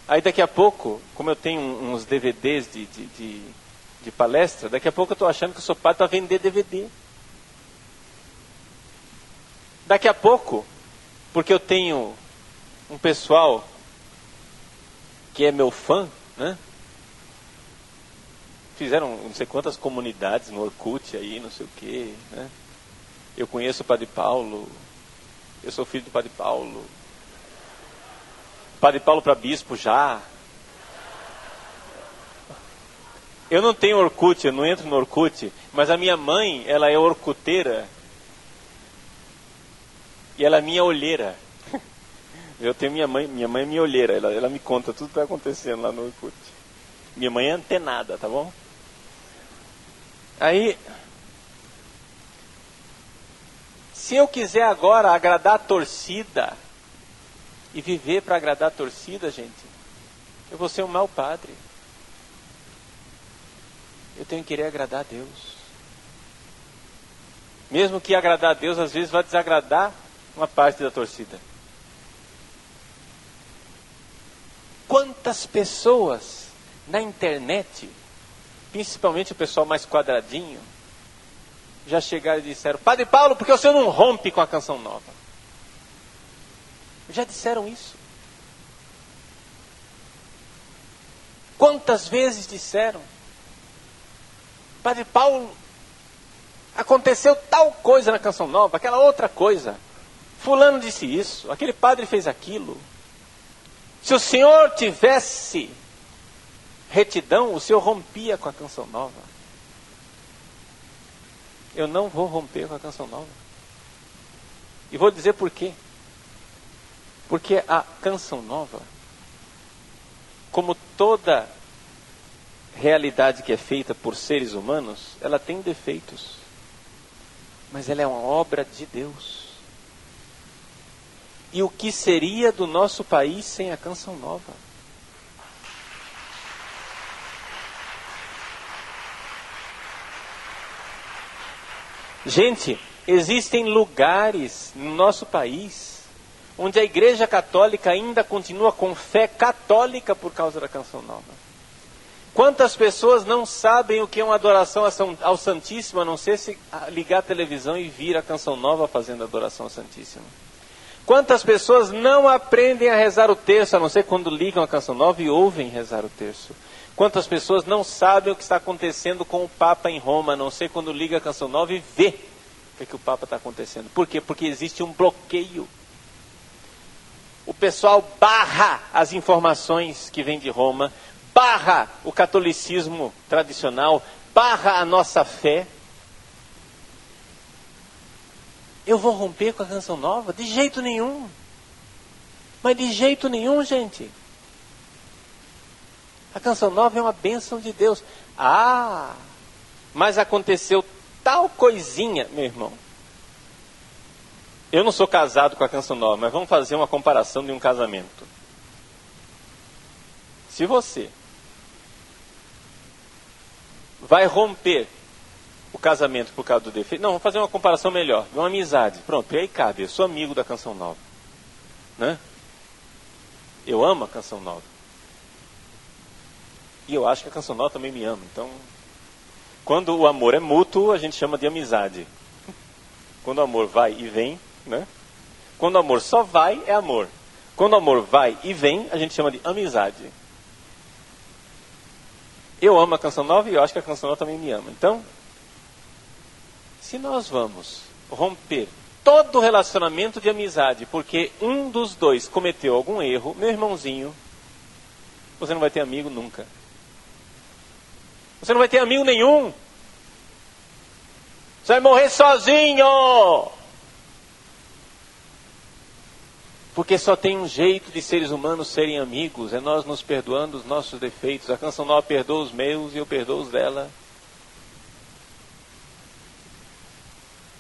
Aí daqui a pouco, como eu tenho uns DVDs de palestra, daqui a pouco eu estou achando que eu sou padre para vender DVD. Daqui a pouco, porque eu tenho um pessoal que é meu fã, né? Fizeram não sei quantas comunidades no Orkut aí, não sei o quê, né? Eu conheço o Padre Paulo, eu sou filho do Padre Paulo. Padre Paulo para bispo já. Eu não tenho Orkut, eu não entro no Orkut, mas a minha mãe, ela é orcuteira. E ela é minha olheira. Eu tenho minha mãe é minha olheira, ela me conta tudo que está acontecendo lá no Orkut. Minha mãe é antenada, tá bom? Aí, se eu quiser agora agradar a torcida e viver para agradar a torcida, gente, eu vou ser um mau padre. Eu tenho que querer agradar a Deus. Mesmo que agradar a Deus, às vezes vai desagradar uma parte da torcida. Quantas pessoas na internet, principalmente o pessoal mais quadradinho, já chegaram e disseram: Padre Paulo, por que o senhor não rompe com a Canção Nova? Já disseram isso. Quantas vezes disseram: Padre Paulo, aconteceu tal coisa na Canção Nova, aquela outra coisa. Fulano disse isso, aquele padre fez aquilo. Se o senhor tivesse retidão, o senhor rompia com a Canção Nova. Eu não vou romper com a Canção Nova. E vou dizer por quê. Porque a Canção Nova, como toda realidade que é feita por seres humanos, ela tem defeitos. Mas ela é uma obra de Deus. E o que seria do nosso país sem a Canção Nova? Gente, existem lugares no nosso país onde a Igreja Católica ainda continua com fé católica por causa da Canção Nova. Quantas pessoas não sabem o que é uma adoração ao Santíssimo, a não ser se ligar a televisão e vir a Canção Nova fazendo adoração ao Santíssimo? Quantas pessoas não aprendem a rezar o terço, a não ser quando ligam a Canção Nova e ouvem rezar o terço? Quantas pessoas não sabem o que está acontecendo com o Papa em Roma, a não ser quando liga a Canção Nova e vê o que o Papa está acontecendo? Por quê? Porque existe um bloqueio. O pessoal barra as informações que vêm de Roma, barra o catolicismo tradicional, barra a nossa fé. Eu vou romper com a Canção Nova? De jeito nenhum. Mas de jeito nenhum, gente. A Canção Nova é uma bênção de Deus. Ah, mas aconteceu tal coisinha, meu irmão. Eu não sou casado com a Canção Nova, mas vamos fazer uma comparação de um casamento. Se você vai romper o casamento por causa do defeito... Não, vamos fazer uma comparação melhor. Uma amizade. Pronto, e aí cabe. Eu sou amigo da Canção Nova. Né? Eu amo a Canção Nova. E eu acho que a Canção Nova também me ama. Então, quando o amor é mútuo, a gente chama de amizade. Quando o amor vai e vem, né? Quando o amor só vai, é amor. Quando o amor vai e vem, a gente chama de amizade. Eu amo a Canção Nova e eu acho que a Canção Nova também me ama. Então, se nós vamos romper todo relacionamento de amizade porque um dos dois cometeu algum erro, meu irmãozinho, você não vai ter amigo nunca. Você não vai ter amigo nenhum. Você vai morrer sozinho. Porque só tem um jeito de seres humanos serem amigos, é nós nos perdoando os nossos defeitos. A Canção Nova perdoa os meus e eu perdoo os dela.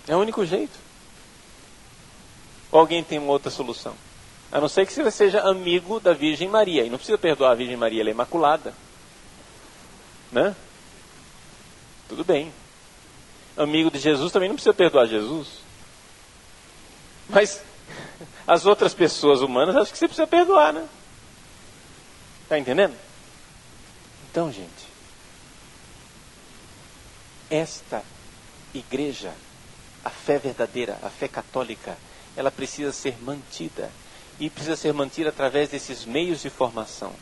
É o único jeito. Ou alguém tem uma outra solução? A não ser que você seja amigo da Virgem Maria. E não precisa perdoar a Virgem Maria, ela é imaculada. Né? Tudo bem. Amigo de Jesus também não precisa perdoar Jesus. Mas as outras pessoas humanas, acho que você precisa perdoar, né? Está entendendo? Então, gente, esta igreja, a fé verdadeira, a fé católica, ela precisa ser mantida. E precisa ser mantida através desses meios de formação.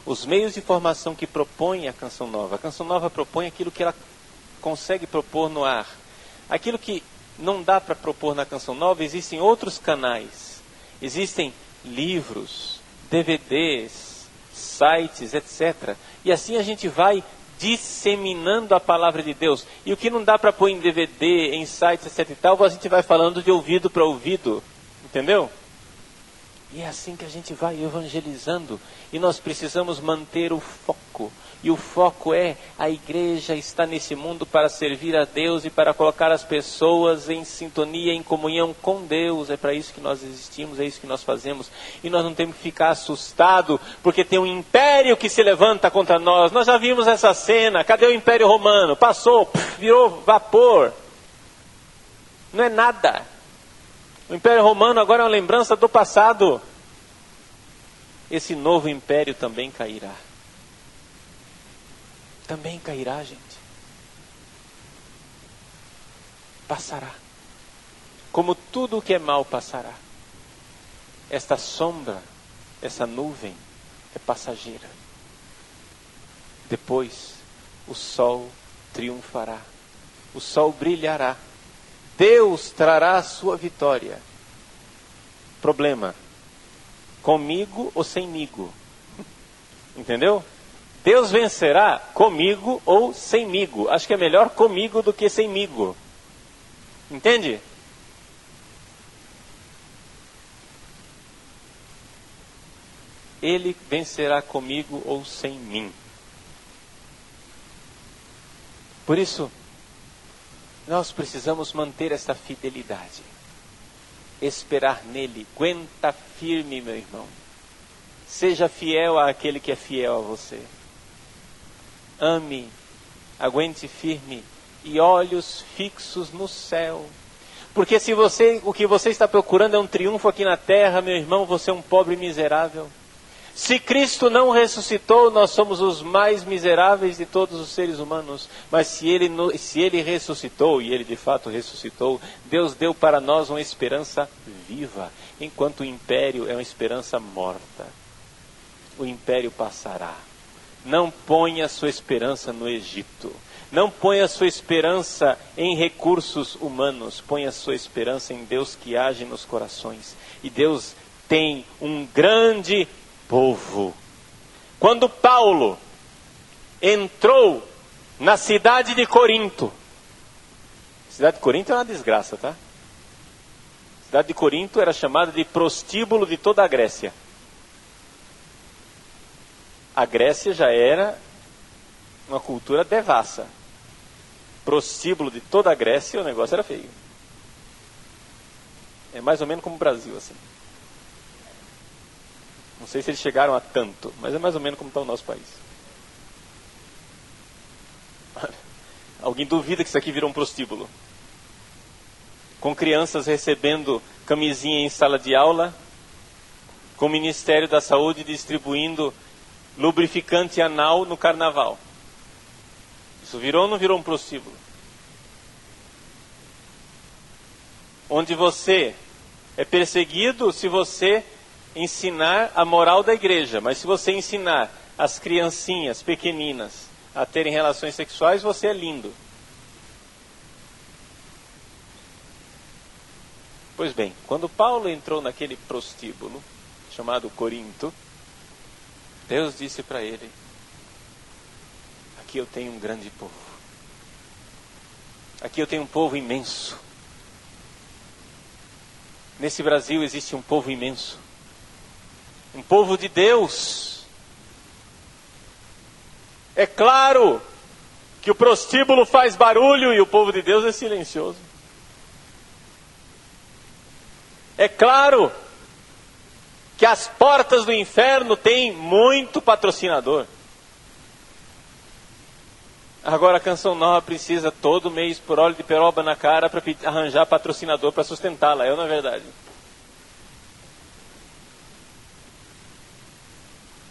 Os meios de formação que propõe a Canção Nova. A Canção Nova propõe aquilo que ela consegue propor no ar. Aquilo que não dá para propor na Canção Nova, existem outros canais. Existem livros, DVDs, sites, etc. E assim a gente vai disseminando a palavra de Deus. E o que não dá para pôr em DVD, em sites, etc. e tal, a gente vai falando de ouvido para ouvido. Entendeu? E é assim que a gente vai evangelizando. E nós precisamos manter o foco. E o foco é: a igreja está nesse mundo para servir a Deus e para colocar as pessoas em sintonia, em comunhão com Deus. É para isso que nós existimos, é isso que nós fazemos. E nós não temos que ficar assustados porque tem um império que se levanta contra nós. Nós já vimos essa cena. Cadê o Império Romano? Passou, virou vapor. Não é nada. O Império Romano agora é uma lembrança do passado. Esse novo império também cairá. Também cairá, gente. Passará. Como tudo o que é mal passará. Esta sombra, essa nuvem é passageira. Depois, o sol triunfará. O sol brilhará. Deus trará a sua vitória. Problema: comigo ou semigo? Entendeu? Deus vencerá comigo ou semigo. Acho que é melhor comigo do que semigo. Entende? Ele vencerá comigo ou sem mim. Por isso, nós precisamos manter essa fidelidade. Esperar nele. Aguenta firme, meu irmão. Seja fiel àquele que é fiel a você. Ame, aguente firme e olhos fixos no céu. Porque se o que você está procurando é um triunfo aqui na terra, meu irmão, você é um pobre miserável. Se Cristo não ressuscitou, nós somos os mais miseráveis de todos os seres humanos. Mas se Ele ressuscitou, e Ele de fato ressuscitou, Deus deu para nós uma esperança viva, enquanto o império é uma esperança morta. O império passará. Não ponha sua esperança no Egito. Não ponha sua esperança em recursos humanos. Ponha sua esperança em Deus que age nos corações. E Deus tem um grande povo. Quando Paulo entrou na cidade de Corinto. A cidade de Corinto é uma desgraça, tá? A cidade de Corinto era chamada de prostíbulo de toda a Grécia. A Grécia já era uma cultura devassa. Prostíbulo de toda a Grécia, o negócio era feio. É mais ou menos como o Brasil, assim. Não sei se eles chegaram a tanto, mas é mais ou menos como está o nosso país. Alguém duvida que isso aqui virou um prostíbulo? Com crianças recebendo camisinha em sala de aula, com o Ministério da Saúde distribuindo lubrificante anal no carnaval. Isso virou ou não virou um prostíbulo? Onde você É perseguido se você ensinar a moral da igreja, mas se você ensinar as criancinhas pequeninas a terem relações sexuais, você é lindo. Pois bem, quando Paulo entrou naquele prostíbulo, chamado Corinto, Deus disse para ele: aqui eu tenho um grande povo. Aqui eu tenho um povo imenso. Nesse Brasil existe um povo imenso. Um povo de Deus. É claro que o prostíbulo faz barulho e o povo de Deus é silencioso. É claro que as portas do inferno têm muito patrocinador. Agora a Canção Nova precisa todo mês por óleo de peroba na cara para arranjar patrocinador para sustentá-la, não é verdade?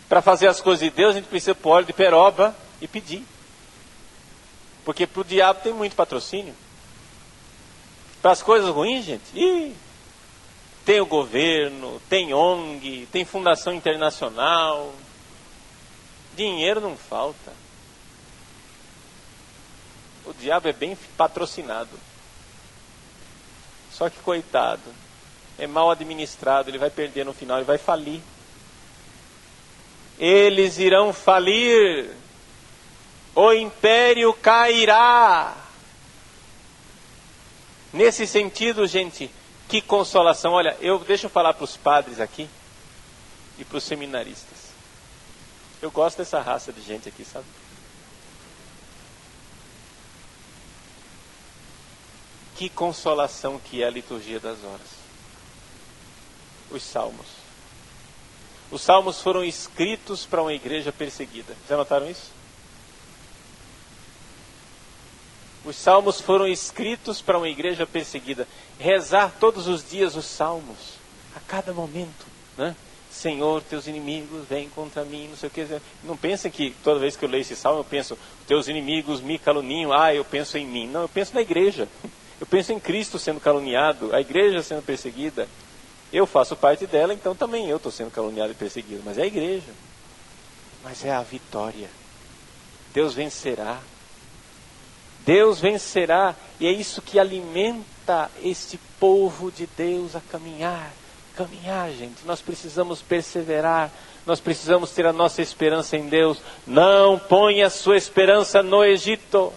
Para fazer as coisas de Deus a gente precisa pôr óleo de peroba e pedir. Porque para o diabo tem muito patrocínio. Para as coisas ruins, gente, tem o governo, tem ONG, tem fundação internacional. Dinheiro não falta. O diabo é bem patrocinado. Só que coitado, é mal administrado, ele vai perder no final, ele vai falir. Eles irão falir. O império cairá. Nesse sentido, gente, que consolação. Olha, deixa eu falar para os padres aqui e para os seminaristas. Eu gosto dessa raça de gente aqui, sabe? Que consolação que é a liturgia das horas. Os salmos. Os salmos foram escritos para uma igreja perseguida. Já notaram isso? Os salmos foram escritos para uma igreja perseguida. Rezar todos os dias os salmos, a cada momento, né? Senhor, teus inimigos vêm contra mim, não sei o que. Não pensem que toda vez que eu leio esse salmo eu penso, teus inimigos me caluniam, eu penso em mim. Não, eu penso na igreja. Eu penso em Cristo sendo caluniado, a igreja sendo perseguida. Eu faço parte dela, então também eu estou sendo caluniado e perseguido. Mas é a igreja. Mas é a vitória. Deus vencerá. Deus vencerá. E é isso que alimenta este povo de Deus a caminhar. Caminhar, gente. Nós precisamos perseverar. Nós precisamos ter a nossa esperança em Deus. Não ponha a sua esperança no Egito.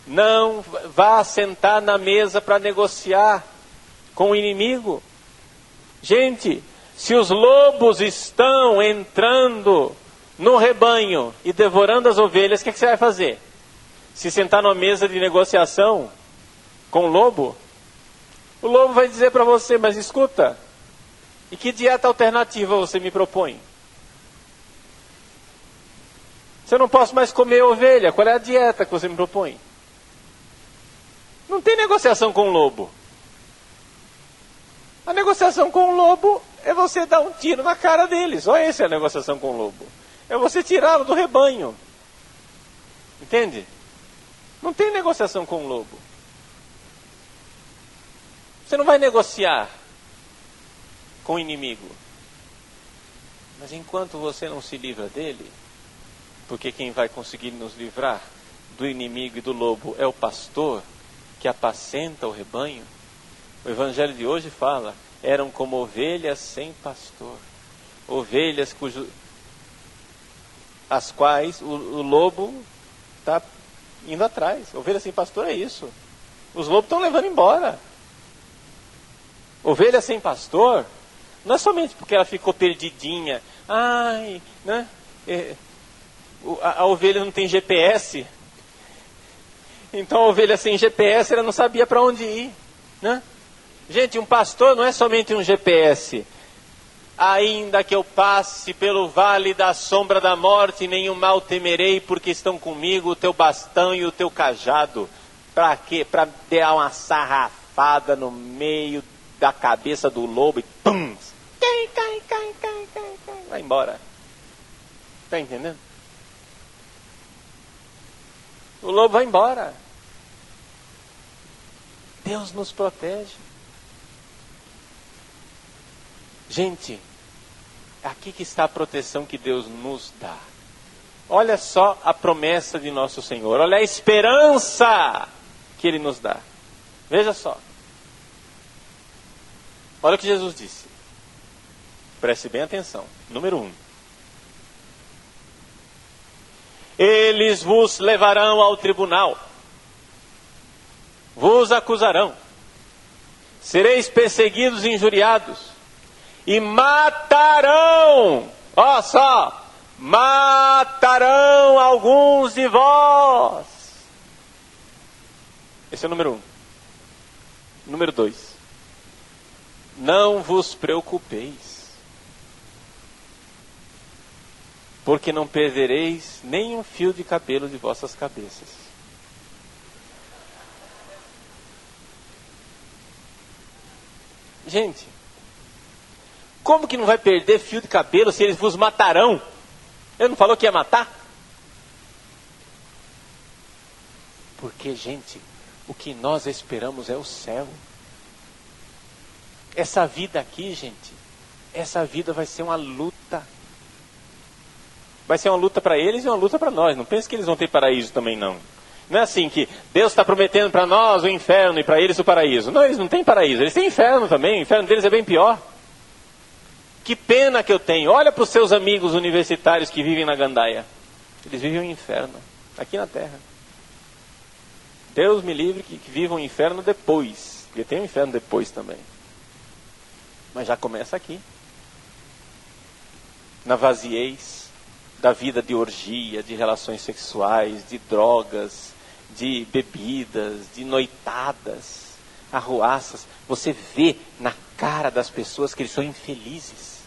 Não vá sentar na mesa para negociar com o inimigo. Gente, se os lobos estão entrando no rebanho e devorando as ovelhas, o que você vai fazer? Se sentar numa mesa de negociação com o lobo vai dizer para você, mas escuta, e que dieta alternativa você me propõe? Se eu não posso mais comer ovelha, qual é a dieta que você me propõe? Não tem negociação com o lobo. A negociação com o lobo é você dar um tiro na cara deles. Olha, essa é a negociação com o lobo. É você tirá-lo do rebanho. Entende? Não tem negociação com o lobo. Você não vai negociar com o inimigo. Mas enquanto você não se livra dele, porque quem vai conseguir nos livrar do inimigo e do lobo é o pastor que apacenta o rebanho. O evangelho de hoje fala, eram como ovelhas sem pastor. Ovelhas as quais o lobo está indo atrás. Ovelha sem pastor é isso. Os lobos estão levando embora. Ovelha sem pastor, não é somente porque ela ficou perdidinha. Né? A ovelha não tem GPS. Então a ovelha sem GPS, ela não sabia para onde ir. Né? Gente, um pastor não é somente um GPS. Ainda que eu passe pelo vale da sombra da morte, nenhum mal temerei, porque estão comigo o teu bastão e o teu cajado. Para quê? Para dar uma sarrafada no meio da cabeça do lobo e pum! Cai. Vai embora. Está entendendo? O lobo vai embora. Deus nos protege. Gente, aqui que está a proteção que Deus nos dá. Olha só a promessa de nosso Senhor. Olha a esperança que Ele nos dá. Veja só. Olha o que Jesus disse. Preste bem atenção. Número 1. Eles vos levarão ao tribunal. Vos acusarão. Sereis perseguidos e injuriados. E matarão. Ó só. Matarão alguns de vós. Esse é o número 1. Número 2. Não vos preocupeis, porque não perdereis nem um fio de cabelo de vossas cabeças. Gente, como que não vai perder fio de cabelo se eles vos matarão? Ele não falou que ia matar? Porque, gente, o que nós esperamos é o céu. Essa vida aqui, gente, essa vida vai ser uma luta. Vai ser uma luta para eles e uma luta para nós. Não pense que eles vão ter paraíso também, não. Não é assim que Deus está prometendo para nós o inferno e para eles o paraíso. Não, eles não têm paraíso, eles têm inferno também. O inferno deles é bem pior. Que pena que eu tenho. Olha para os seus amigos universitários que vivem na gandaia. Eles vivem o inferno, aqui na terra. Deus me livre que vivam o inferno depois. Porque tem um inferno depois também. Mas já começa aqui. Na vaziez da vida de orgia, de relações sexuais, de drogas, de bebidas, de noitadas, arruaças. Você vê na cara das pessoas que eles são infelizes.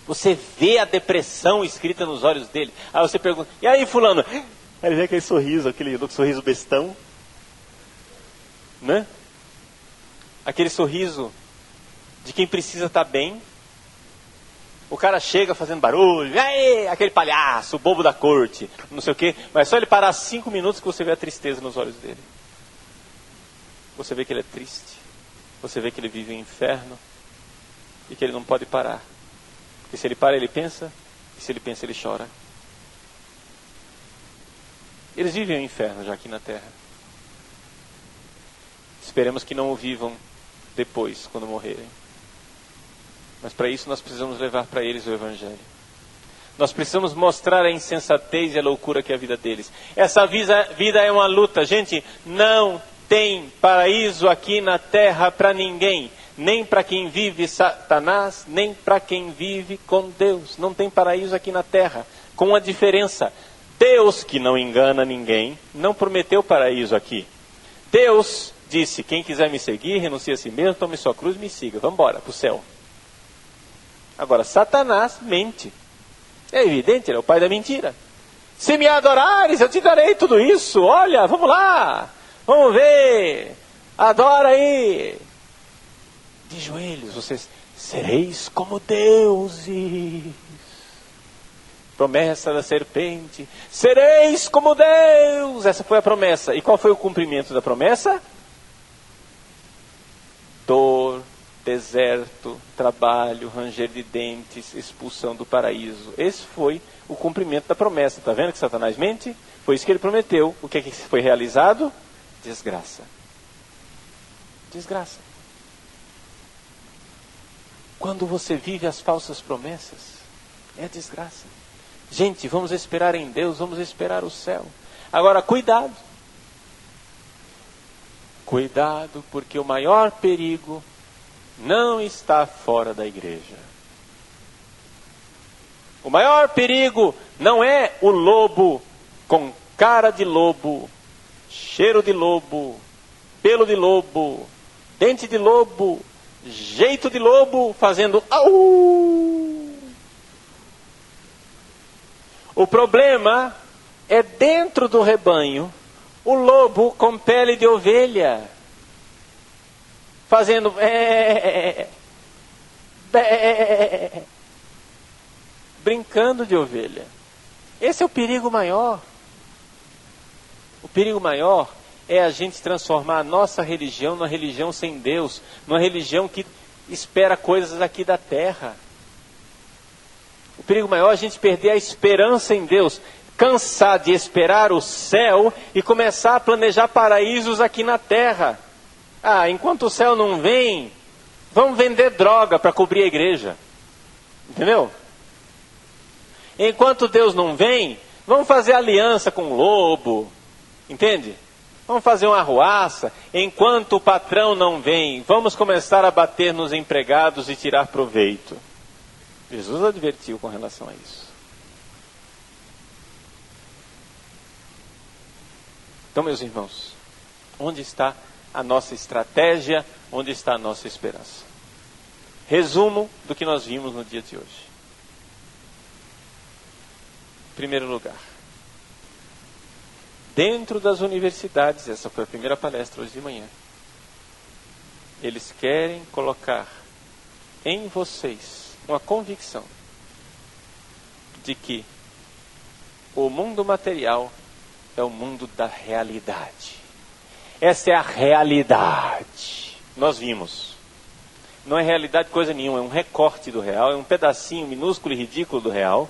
Você vê a depressão escrita nos olhos dele. Aí você pergunta, e aí fulano? Aí ele vê aquele sorriso, aquele sorriso bestão. Né? Aquele sorriso de quem precisa estar bem. O cara chega fazendo barulho, aí, aquele palhaço, o bobo da corte, não sei o quê. Mas só ele parar 5 minutos que você vê a tristeza nos olhos dele. Você vê que ele é triste. Você vê que ele vive um inferno. E que ele não pode parar. Porque se ele para, ele pensa. E se ele pensa, ele chora. Eles vivem um inferno já aqui na terra. Esperemos que não o vivam depois, quando morrerem. Mas para isso nós precisamos levar para eles o Evangelho. Nós precisamos mostrar a insensatez e a loucura que é a vida deles. Essa vida é uma luta. Gente, não tem paraíso aqui na terra para ninguém. Nem para quem vive Satanás, nem para quem vive com Deus. Não tem paraíso aqui na terra. Com uma diferença. Deus, que não engana ninguém, não prometeu paraíso aqui. Deus disse, quem quiser me seguir, renuncie a si mesmo, tome sua cruz e me siga. Vamos embora para o céu. Agora, Satanás mente. É evidente, ele é o pai da mentira. Se me adorares, eu te darei tudo isso. Olha, vamos lá. Vamos ver. Adora aí. De joelhos, vocês sereis como deuses. Promessa da serpente. Sereis como Deus. Essa foi a promessa. E qual foi o cumprimento da promessa? Dor, deserto, trabalho, ranger de dentes, expulsão do paraíso. Esse foi o cumprimento da promessa. Está vendo que Satanás mente? Foi isso que ele prometeu. O que é que foi realizado? Desgraça. Desgraça. Quando você vive as falsas promessas, é desgraça. Gente, vamos esperar em Deus, vamos esperar o céu. Agora, cuidado. Cuidado, porque o maior perigo não está fora da igreja. O maior perigo não é o lobo com cara de lobo, cheiro de lobo, pelo de lobo, dente de lobo, jeito de lobo, fazendo au. O problema é dentro do rebanho, o lobo com pele de ovelha, fazendo brincando de ovelha. Esse é o perigo maior. O perigo maior é a gente transformar a nossa religião numa religião sem Deus, numa religião que espera coisas aqui da terra. O perigo maior é a gente perder a esperança em Deus, cansar de esperar o céu e começar a planejar paraísos aqui na terra. Enquanto o céu não vem, vamos vender droga para cobrir a igreja. Entendeu? Enquanto Deus não vem, vamos fazer aliança com o lobo. Entende? Vamos fazer uma arruaça. Enquanto o patrão não vem, vamos começar a bater nos empregados e tirar proveito. Jesus advertiu com relação a isso. Então, meus irmãos, onde está a nossa estratégia? Onde está a nossa esperança? Resumo do que nós vimos no dia de hoje. Em primeiro lugar, dentro das universidades, essa foi a primeira palestra hoje de manhã, eles querem colocar em vocês uma convicção de que o mundo material é o mundo da realidade. Essa é a realidade. Nós vimos. Não é realidade coisa nenhuma, é um recorte do real, é um pedacinho minúsculo e ridículo do real.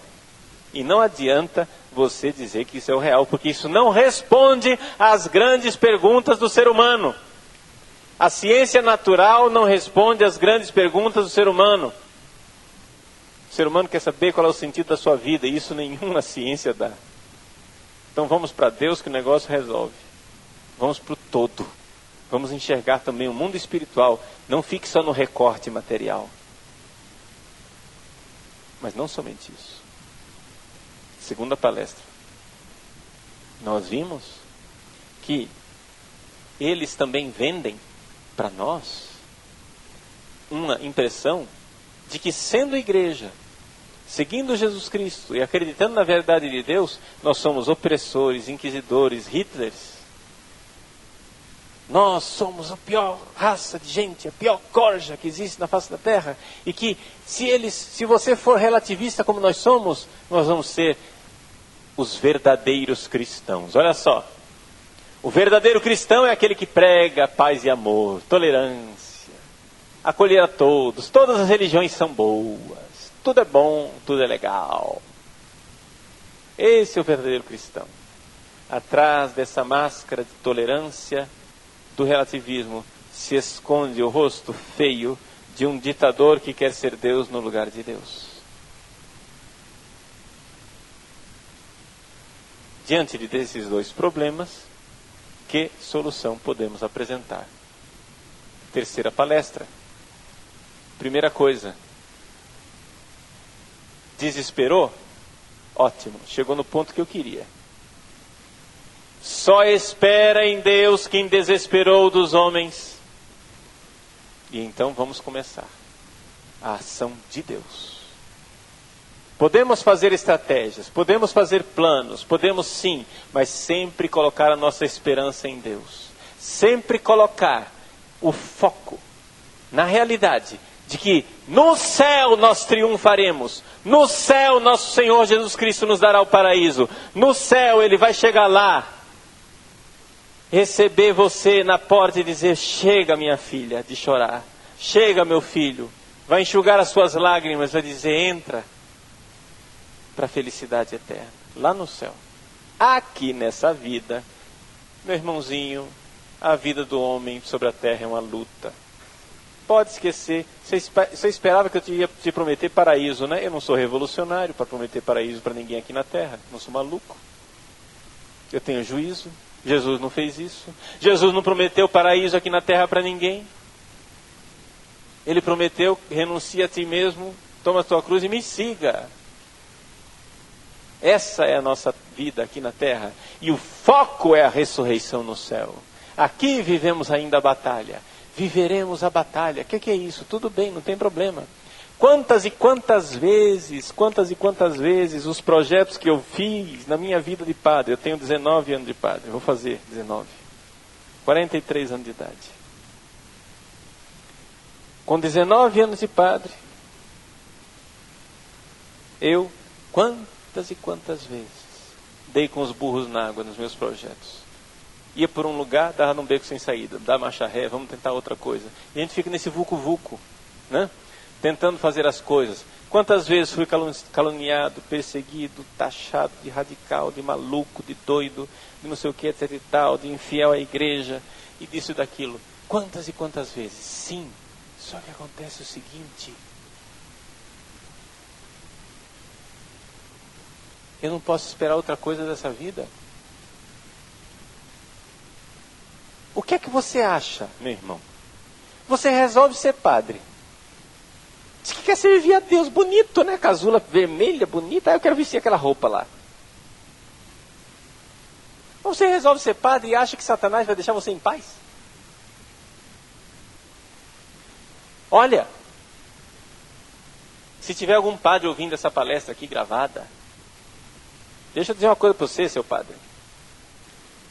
E não adianta você dizer que isso é o real, porque isso não responde às grandes perguntas do ser humano. A ciência natural não responde às grandes perguntas do ser humano. O ser humano quer saber qual é o sentido da sua vida, e isso nenhuma ciência dá. Então vamos para Deus que o negócio resolve. Vamos para o todo. Vamos enxergar também o mundo espiritual. Não fique só no recorte material. Mas não somente isso. Segunda palestra. Nós vimos que eles também vendem para nós uma impressão de que, sendo igreja, seguindo Jesus Cristo e acreditando na verdade de Deus, nós somos opressores, inquisidores, Hitlers. Nós somos a pior raça de gente, a pior corja que existe na face da terra. E que se você for relativista como nós somos, nós vamos ser os verdadeiros cristãos. Olha só. O verdadeiro cristão é aquele que prega paz e amor, tolerância, acolher a todos. Todas as religiões são boas. Tudo é bom, tudo é legal. Esse é o verdadeiro cristão. Atrás dessa máscara de tolerância, do relativismo, se esconde o rosto feio de um ditador que quer ser Deus no lugar de Deus. Diante desses dois problemas, que solução podemos apresentar? Terceira palestra. Primeira coisa. Desesperou? Ótimo, chegou no ponto que eu queria. Só espera em Deus quem desesperou dos homens. E então vamos começar a ação de Deus. Podemos fazer estratégias, podemos fazer planos, podemos sim, mas sempre colocar a nossa esperança em Deus. Sempre colocar o foco na realidade de que no céu nós triunfaremos. No céu nosso Senhor Jesus Cristo nos dará o paraíso. No céu Ele vai chegar lá, receber você na porta e dizer: chega minha filha, de chorar. Chega meu filho. Vai enxugar as suas lágrimas, vai dizer: entra para a felicidade eterna. Lá no céu. Aqui nessa vida, meu irmãozinho, a vida do homem sobre a terra é uma luta. Pode esquecer. Você esperava que eu ia te prometer paraíso, né? Eu não sou revolucionário para prometer paraíso para ninguém aqui na terra. Não sou maluco. Eu tenho juízo. Jesus não fez isso. Jesus não prometeu paraíso aqui na terra para ninguém. Ele prometeu: renuncia a ti mesmo, toma a tua cruz e me siga. Essa é a nossa vida aqui na terra. E o foco é a ressurreição no céu. Aqui vivemos ainda a batalha. Viveremos a batalha. O que é isso? Tudo bem, não tem problema. Quantas e quantas vezes os projetos que eu fiz na minha vida de padre. Eu tenho 19 anos de padre, vou fazer 19. 43 anos de idade. Com 19 anos de padre, eu, quantas e quantas vezes, dei com os burros na água nos meus projetos. Ia por um lugar, dava num beco sem saída, dá marcha ré, vamos tentar outra coisa. E a gente fica nesse vucu-vucu, né? Tentando fazer as coisas. Quantas vezes fui caluniado, perseguido, taxado de radical, de maluco, de doido, de não sei o que, etc e tal, de infiel à igreja, e disso e daquilo. Quantas e quantas vezes? Sim, só que acontece o seguinte: eu não posso esperar outra coisa dessa vida. O que é que você acha, meu irmão? Você resolve ser padre. Diz que quer servir a Deus, bonito, né? Casula vermelha, bonita. Eu quero vestir aquela roupa lá. Você resolve ser padre e acha que Satanás vai deixar você em paz? Olha, se tiver algum padre ouvindo essa palestra aqui gravada, deixa eu dizer uma coisa para você, seu padre.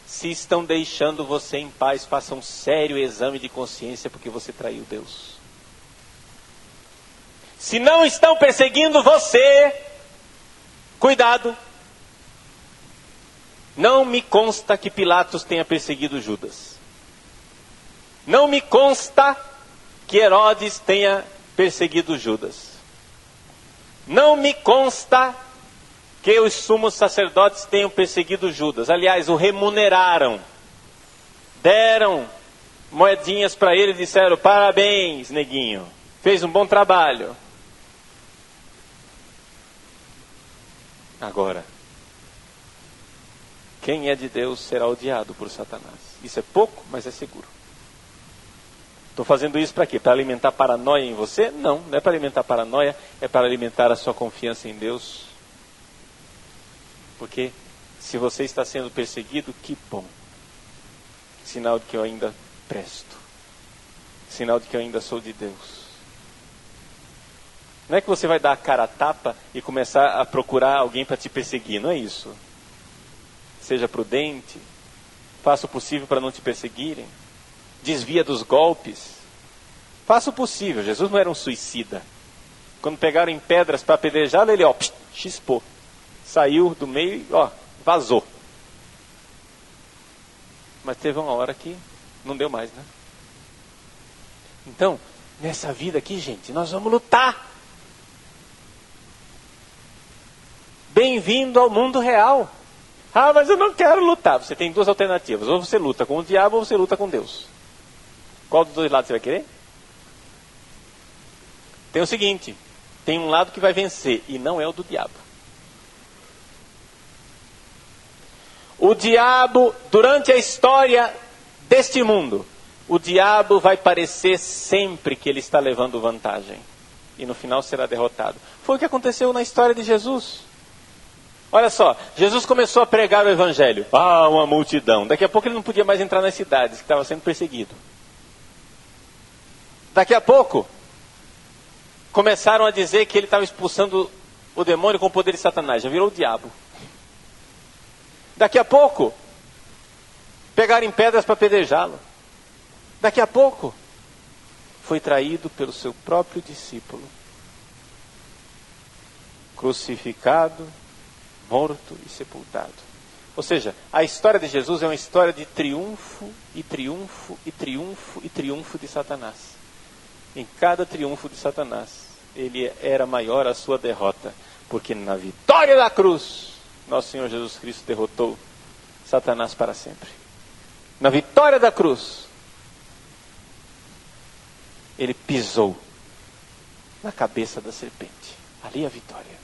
Se estão deixando você em paz, faça um sério exame de consciência, porque você traiu Deus. Se não estão perseguindo você, cuidado. Não me consta que Pilatos tenha perseguido Judas. Não me consta que Herodes tenha perseguido Judas. Não me consta que os sumos sacerdotes tenham perseguido Judas. Aliás, o remuneraram. Deram moedinhas para ele e disseram: parabéns, neguinho. Fez um bom trabalho. Agora, quem é de Deus será odiado por Satanás. Isso é pouco, mas é seguro. Estou fazendo isso para quê? Para alimentar paranoia em você? Não, não é para alimentar paranoia, é para alimentar a sua confiança em Deus. Porque se você está sendo perseguido, que bom. Sinal de que eu ainda presto. Sinal de que eu ainda sou de Deus. Não é que você vai dar a cara a tapa e começar a procurar alguém para te perseguir, não é isso. Seja prudente, faça o possível para não te perseguirem, desvia dos golpes, faça o possível. Jesus não era um suicida. Quando pegaram em pedras para apedrejá-lo, ele chispou, saiu do meio e vazou. Mas teve uma hora que não deu mais, né? Então, nessa vida aqui, gente, nós vamos lutar. Bem-vindo ao mundo real. Ah, mas eu não quero lutar. Você tem duas alternativas. Ou você luta com o diabo ou você luta com Deus. Qual dos dois lados você vai querer? Tem o seguinte: tem um lado que vai vencer e não é o do diabo. O diabo, durante a história deste mundo, o diabo vai parecer sempre que ele está levando vantagem. E no final será derrotado. Foi o que aconteceu na história de Jesus. Olha só, Jesus começou a pregar o evangelho. Uma multidão. Daqui a pouco ele não podia mais entrar nas cidades, que estava sendo perseguido. Daqui a pouco, começaram a dizer que ele estava expulsando o demônio com o poder de Satanás. Já virou o diabo. Daqui a pouco, pegaram em pedras para apedrejá-lo. Daqui a pouco, foi traído pelo seu próprio discípulo. Crucificado, morto e sepultado. Ou seja, a história de Jesus é uma história de triunfo e triunfo e triunfo e triunfo de Satanás. Em cada triunfo de Satanás, ele era maior a sua derrota, porque na vitória da cruz, nosso Senhor Jesus Cristo derrotou Satanás para sempre. Na vitória da cruz, ele pisou na cabeça da serpente. Ali é a vitória.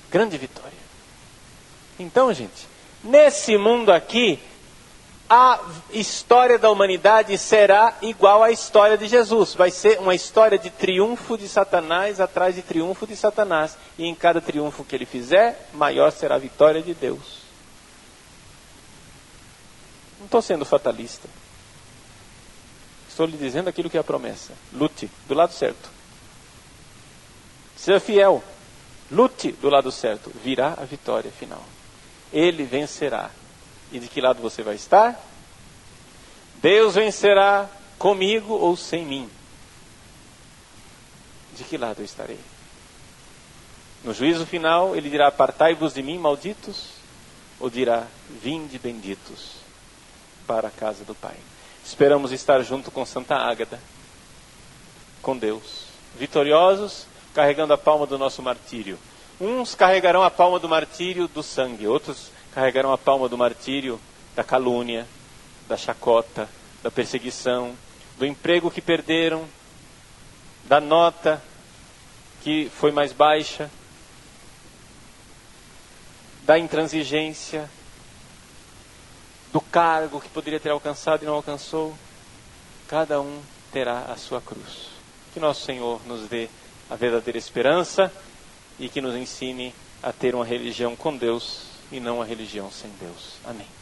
Grande vitória. Então, gente, nesse mundo aqui, a história da humanidade será igual à história de Jesus. Vai ser uma história de triunfo de Satanás atrás de triunfo de Satanás. E em cada triunfo que ele fizer, maior será a vitória de Deus. Não estou sendo fatalista. Estou lhe dizendo aquilo que é a promessa. Lute do lado certo. Seja fiel. Lute do lado certo. Virá a vitória final. Ele vencerá. E de que lado você vai estar? Deus vencerá comigo ou sem mim? De que lado eu estarei? No juízo final, ele dirá: apartai-vos de mim, malditos, ou dirá: vinde, benditos, para a casa do Pai. Esperamos estar junto com Santa Ágata, com Deus, vitoriosos, carregando a palma do nosso martírio. Uns carregarão a palma do martírio do sangue, outros carregarão a palma do martírio da calúnia, da chacota, da perseguição, do emprego que perderam, da nota que foi mais baixa, da intransigência, do cargo que poderia ter alcançado e não alcançou. Cada um terá a sua cruz. Que nosso Senhor nos dê a verdadeira esperança e que nos ensine a ter uma religião com Deus e não uma religião sem Deus. Amém.